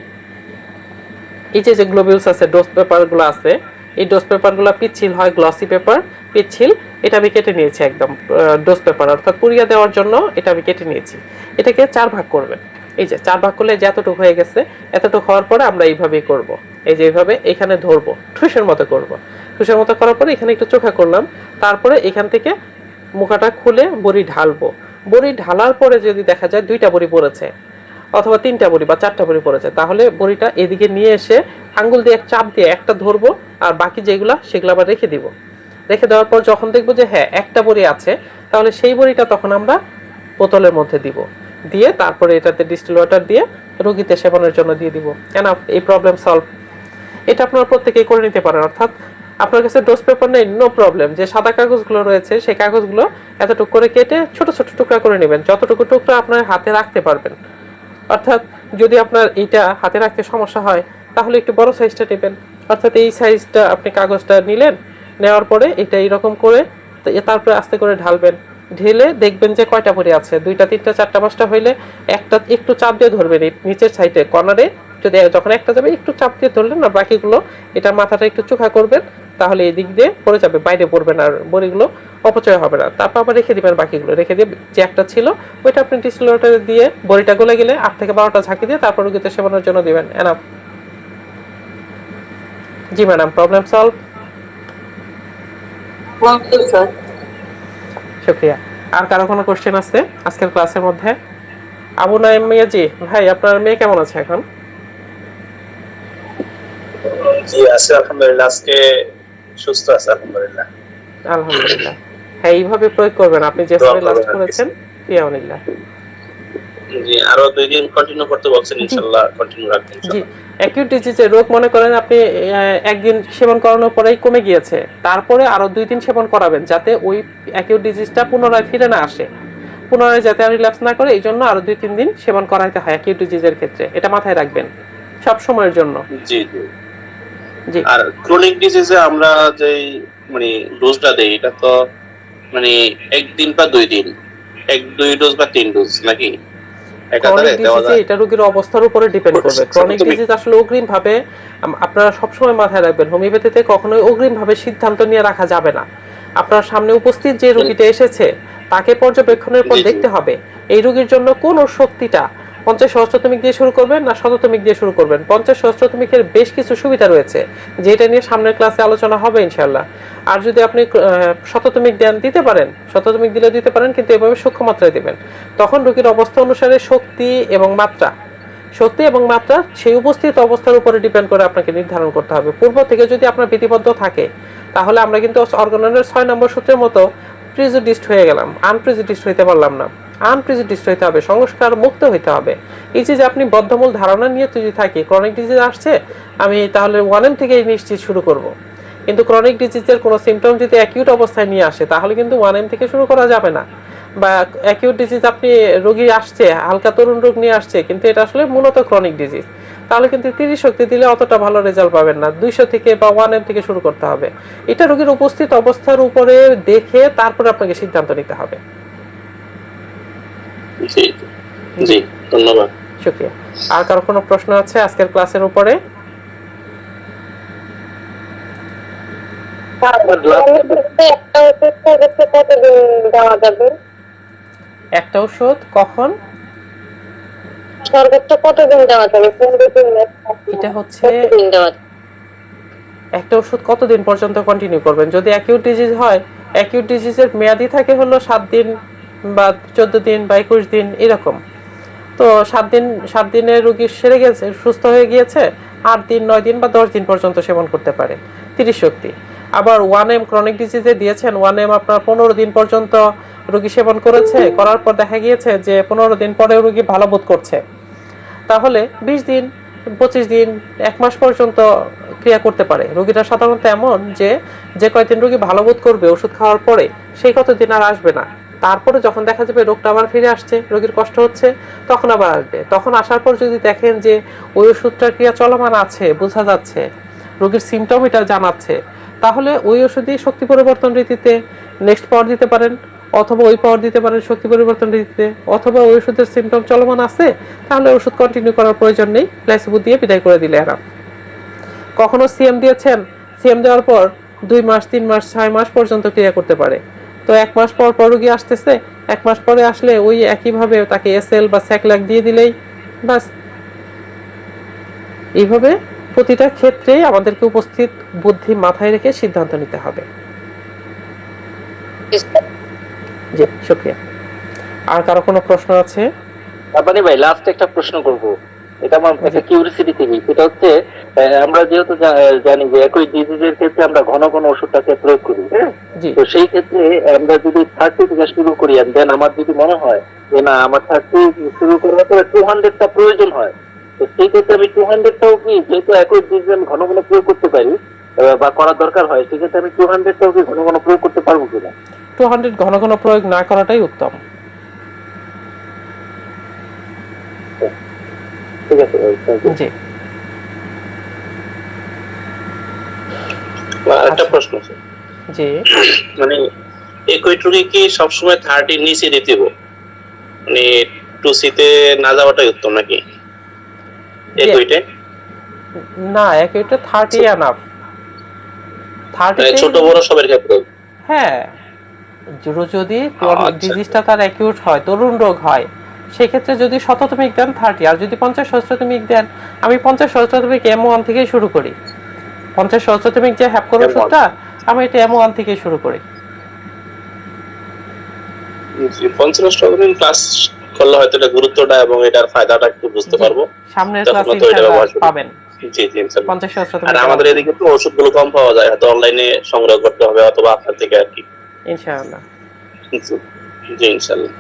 এই যে যে গ্লোবিউলস আছে, ডোজ পেপারগুলো আছে, এই ডোজ পেপারগুলো পিচ্ছিল হয়, গ্লসি পেপার পিচ্ছিল, এটা আমি কেটে নিয়েছি একদম। ডোজ পেপার অর্থাৎ পুড়িয়ে দেওয়ার জন্য এটা আমি কেটে নিয়েছি। এটাকে 4 ভাগ করবেন। এই যে 4 ভাগ করলে যে এতটুকু হয়ে গেছে, এতটুকু হওয়ার পরে আমরা এইভাবেই করব। এই যে এইভাবে এখানে ধরবো, ঠুসের মতো করব। ঠুসের মতো করার পরে এখানে একটু চোখা করলাম, তারপরে এখান থেকে মুখাটা খুলে বড়ি ঢালবো। বড়ি ঢালার পরে যদি দেখা যায় 2টা বড়ি পড়েছে, অথবা 3টা বড়ি বা 4টা বড়ি পড়েছে, তাহলে বড়িটা এদিকে নিয়ে এসে আঙ্গুল দিয়ে চাপ দিয়ে একটা ধরবো, আর বাকি যেগুলা সেগুলো আবার রেখে দিব। রেখে দেওয়ার পর যখন দেখবো যে হ্যাঁ একটা বড়ি আছে, তাহলে সেই বড়িটা তখন আমরা বোতলের মধ্যে দিব, দিয়ে তারপরে এটাতে ডিস্টিল ওয়াটার দিয়ে রোগীতে সেবনের জন্য দিয়ে দিব। কেন এই প্রবলেম সলভ। এটা আপনারা প্রত্যেকেই করে নিতে পারেন। অর্থাৎ আপনার কাছে ডোজ পেপার নেই, নো প্রবলেম, যে সাদা কাগজগুলো রয়েছে সেই কাগজগুলো এতটুকু করে কেটে ছোট ছোট টুকরা করে নেবেন, যতটুকু টুকরা আপনার হাতে রাখতে পারবেন। অর্থাৎ যদি আপনার এইটা হাতে রাখতে সমস্যা হয় তাহলে একটু বড় সাইজটা নেবেন। অর্থাৎ এই সাইজটা আপনি কাগজটা নিলেন, নেওয়ার পরে এটা এইরকম করে তারপরে আস্তে করে ঢালবেন। ঢেলে দেখবেন যে কয়টা বড়ি আছে, 2টা 3টা 4টা 5টা হইলে একটা একটু চাপ দিয়ে ধরবেন এই নিচের সাইডে কর্নারে। যদি যখন একটা যাবে একটু চাপ দিয়ে ধরলেন, আর বাকিগুলো এটা মাথাটা একটু চোখা করবেন, তাহলে এই দিক দিয়ে পড়ে যাবে, বাইরে পড়বে না, আর বড়িগুলো অপচয় হবে না। তারপর আবার রেখে দিবেন বাকিগুলো, রেখে দিয়ে যে একটা ছিল ওইটা আপনি ডিস্টিল ওয়াটারে দিয়ে বড়িটা গলে গেলে 8 থেকে 12টা ঝাঁকি দিয়ে তারপর রোগীতে সেবনের জন্য দিবেন। এনাফ। জি ম্যাডাম, প্রবলেম সলভ। স্যার। শুক্রিয়া। আর কারো কোনো কোশ্চেন আছে আজকের ক্লাসের মধ্যে? আবু নাইম মিয়া জি, ভাই আপনার মেয়ে কেমন আছে এখন? জি আছে আলহামদুলিল্লাহ, আজকে সুস্থ আছে আলহামদুলিল্লাহ। আলহামদুলিল্লাহ। হ্যাঁ, এইভাবে প্রয়োগ করবেন আপনি যেভাবে লাস্ট করেছেন। ইয়াউনিল্লাহ। জি, আরো 2 দিন কন্টিনিউ করতে বলছেন, ইনশাআল্লাহ কন্টিনিউ রাখবেন জি, ইনশাআল্লাহ। অ্যাকিউট ডিজিজের রোগ মনে করেন আপনি একদিন সেবন করানোর পরেই কমে গিয়েছে, তারপরে আরো 2 দিন সেবন করাবেন যাতে ওই অ্যাকিউট ডিজিজটা পুনরায় ফিরে না আসে, পুনরায় যাতে আর রিল্যাপস না করে, এই জন্য আরো 2-3 দিন সেবন করাইতে হয় অ্যাকিউট ডিজিজের ক্ষেত্রে। এটা মাথায় রাখবেন সব সময়ের জন্য। জি জি। জি, আর ক্রনিক ডিজিজে আমরা যে মানে ডোজটা দেই, এটা তো মানে 1 দিন বা 2 দিন, 1-2 ডোজ বা 3 ডোজ নাকি একাধারে ক্রনিক দেওয়া ডিজিজে যায়? এটা রোগীর অবস্থার উপরে ডিপেন্ড করবে। ক্রনিক ডিজিজ আসলে অগ্রিম ভাবে আপনারা সবসময় মাথায় রাখবেন, হোমিওপ্যাথিতে কখনোই অগ্রিম ভাবে সিদ্ধান্ত নিয়ে রাখা যাবে না। আপনার সামনে উপস্থিত যে রোগীটা এসেছে তাকে পর্যবেক্ষণের পর দেখতে হবে এই রোগীর জন্য কোন শক্তিটা 50 সহস্রতমিক দিয়ে শুরু করবেন না শততমিক দিয়ে শুরু করবেন। 50 সহস্রতমিকের বেশ কিছু সুবিধা রয়েছে, যেটা নিয়ে সামনের ক্লাসে আলোচনা হবে ইনশাআল্লাহ। আর যদি আপনি শততমিক দেন দিতে পারেন, শততমিক দিলে দিতে পারেন, কিন্তু এভাবে সূক্ষ্ম মাত্রায় দিবেন। তখন রোগীর অবস্থা অনুসারে শক্তি এবং মাত্রা সেই উপস্থিত অবস্থার উপরে ডিপেন্ড করে আপনাকে নির্ধারণ করতে হবে। পূর্ব থেকে যদি আপনার বিধিবদ্ধ থাকে তাহলে আমরা কিন্তু অর্গাননের 6 নম্বর সূত্রের মতো প্রিজুডিসড হয়ে গেলাম, আনপ্রিজুডিসড হইতে পারলাম না। আনপ্রিজুডিসড হইতে হবে, সংস্কার মুক্ত হইতে হবে। এই যে আপনি বদ্ধমূল ধারণা নিয়ে যদি থাকি ক্রনিক ডিজিজ আসছে, আমি তাহলে 1M থেকেই নিশ্চিত শুরু করব, কিন্তু ক্রনিক ডিজিজের কোনো সিমটম যদি অ্যাকিউট অবস্থায় নিয়ে আসে তাহলে কিন্তু 1M থেকে শুরু করা যাবে না। বা অ্যাকিউট ডিজিজ আপনি রোগী আসছে, হালকা তরুণ রোগ নিয়ে আসছে, কিন্তু এটা আসলে মূলত ক্রনিক ডিজিজ, তাহলে কিন্তু 30 শক্তি দিলে অতটা ভালো রেজাল্ট পাবেন না। 200 থেকে বা 1M থেকে শুরু করতে হবে। এটা রোগীর উপস্থিত অবস্থার উপরে দেখে তারপরে আপনাকে সিদ্ধান্ত নিতে হবে। জি জি, ধন্যবাদ। শুকরিয়া। আর কারো কোনো প্রশ্ন আছে আজকের ক্লাসের উপরে? একটা ওষুধ কখন? সর্বোচ্চ কতদিন দেওয়া যাবে? 15 দিন? এটা হচ্ছে কতদিন দেওয়া যাবে? একটা ওষুধ কতদিন পর্যন্ত কন্টিনিউ করবেন। যদি অ্যাকিউট ডিজিজ হয়, অ্যাকিউট ডিজিজের মেয়াদি থাকে হলো 7 দিন বা 14 দিন বা 21 দিন এরকম। তো 7 দিনে রোগী সেরে গেছে, সুস্থ হয়ে গিয়েছে, 8 দিন, 9 দিন বা 10 দিন পর্যন্ত সেবন করতে পারে 30 শক্তি। আবার 1M ক্রনিক ডিজিজে দিয়েছেন, 1M আপনার 15 দিন পর্যন্ত রোগী সেবন করেছে, করার পর দেখা গিয়েছে যে 15 দিন পরে রোগী ভালো বোধ করছে, তাহলে 20 দিন, 25 দিন, 1 মাস পর্যন্ত ক্রিয়া করতে পারে। রোগীটা সাধারণত এমন যে কয়েকদিন রোগী ভালো বোধ করবে ওষুধ খাওয়ার পরে, সেই কতদিন আর আসবে না। তারপরে যখন দেখা যাবে রোগটা আবার ফিরে আসছে, রোগীর কষ্ট হচ্ছে, তখন আবার আসবে। তখন আসার পর যদি দেখেন যে ওই ওষুধটার ক্রিয়া চলমান আছে, বোঝা যাচ্ছে, রোগীর সিমটম এটা জানাচ্ছে, তাহলে ওই ওষুধই শক্তি পরিবর্তন রীতিতে নেক্সট পাওয়ার দিতে পারেন, অথবা ওই পাওয়ার দিতে পারেন শক্তি পরিবর্তন রীতিতে, অথবা ওই ওষুধের সিমটম চলমান আছে, তাহলে ওষুধ কন্টিনিউ করার প্রয়োজন নেই, প্লেসিবো দিয়ে বিদায় করে দিলে আরাম। কখনো সিএম দিয়েছেন, সিএম দেওয়ার পর 2 মাস, 3 মাস, 6 মাস পর্যন্ত ক্রিয়া করতে পারে। তো 1 মাস পর পর রোগী আসতেছে, 1 মাস পরে আসলে ওই একইভাবে তাকে এসএল বা স্যাকল্যাক দিয়ে দিলেই বাস। এইভাবে প্রতিটা ক্ষেত্রেই আমাদেরকে উপস্থিত বুদ্ধি মাথায় রেখে সিদ্ধান্ত নিতে হবে। জি, শুকরিয়া। আর কারো কোনো প্রশ্ন আছে? মানে ভাই লাস্ট একটা প্রশ্ন করব, এটা আমার একটা কিউরিসিটি থেকে। সেটা হচ্ছে আমরা যেহেতু জানি যে একই ডিজিজের ক্ষেত্রে আমরা ঘন ঘন ওষুধটাকে প্রয়োগ করি, হ্যাঁ, জি, তো সেই ক্ষেত্রে আমরা যদি 30 থেকে শুরু করি, দেন আমার যদি মনে হয় যে না আমার 30 শুরু করার পরে 200টা প্রয়োজন হয়, তো সেই ক্ষেত্রে আমি 200টাও কি, যেহেতু একই ডিজিজ আমি ঘন ঘন প্রয়োগ করতে পারি বা করার দরকার হয়, সেক্ষেত্রে আমি 200টাও কি ঘন ঘন প্রয়োগ করতে পারবো কিনা? 200 ঘন ঘন প্রয়োগ না করাটাই উত্তম। ঠিক আছে ভাই, thank you। জি, একটা প্রশ্ন আছে, জি। মানে একই টুকি কি সবসময় 30 নিচে দিতে হবে? মানে 2C-তে না যাওয়াটাই উত্তম নাকি একইটা? না, একটা 30 এনাফ। 30 ছোট বড় সবার ক্ষেত্রে? হ্যাঁ, যদি আচ্ছা। ডিজিজটা তার অ্যাকিউট হয়, তরুণ রোগ হয়, সেক্ষেত্রে যদি শততমিক দেন 30, আর যদি 50 সহস্রতমিক দেন, আমি 50 সহস্রতমিক M1 থেকে শুরু করি। 50 সহস্রতমিক যে হ্যাপকোর ওষুধটা, আমি এটা M1 থেকে শুরু করি। 50 দিন ক্লাস করলে হয়তো এটা গুরুত্বটা এবং এটার ফায়দাটা একটু বুঝতে পারবো। সামনের তখন ক্লাসে তো এটা ব্যবহার ইনশাআল্লাহ করব। পাবেন। জি জি ইনশাআল্লাহ। 50 সহস্রতমিক আর আমাদের এদিকে তো ওষুধগুলো কম পাওয়া যায়, হয়তো অনলাইনে সংগ্রহ করতে হবে অথবা আপনার থেকে আর কি। ইনশাআল্লাহ। জি ইনশাআল্লাহ।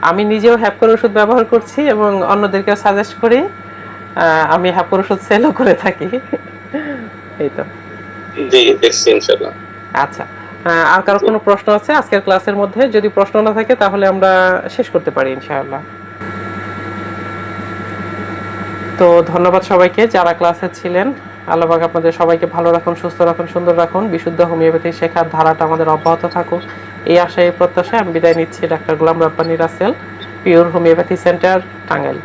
আমি নিজেও হ্যাপকোর ওষুধ ব্যবহার করছি এবং অন্যদেরকে সাজেস্ট করি। আমি হ্যাপকোর ওষুধ সেলও করে থাকি। এই তো। জি দেখছি ইনশাআল্লাহ। আচ্ছা, আর কারো কোনো প্রশ্ন আছে আজকের ক্লাসের মধ্যে? যদি প্রশ্ন না থাকে তাহলে আমরা শেষ করতে পারি ইনশাআল্লাহ। তো ধন্যবাদ সবাইকে যারা ক্লাসে ছিলেন। আল্লাহ পাক আপনাদের সবাইকে ভালো রাখুন, সুস্থ রাখুন, সুন্দর রাখুন। বিশুদ্ধ হোমিওপ্যাথি শেখার ধারাটা আমাদের অব্যাহত থাকুক, এই আশায় প্রত্যাশায় আমি বিদায় নিচ্ছি। Doctor Golam Rabbani Rasel, pure homeopathy centre, Tangail.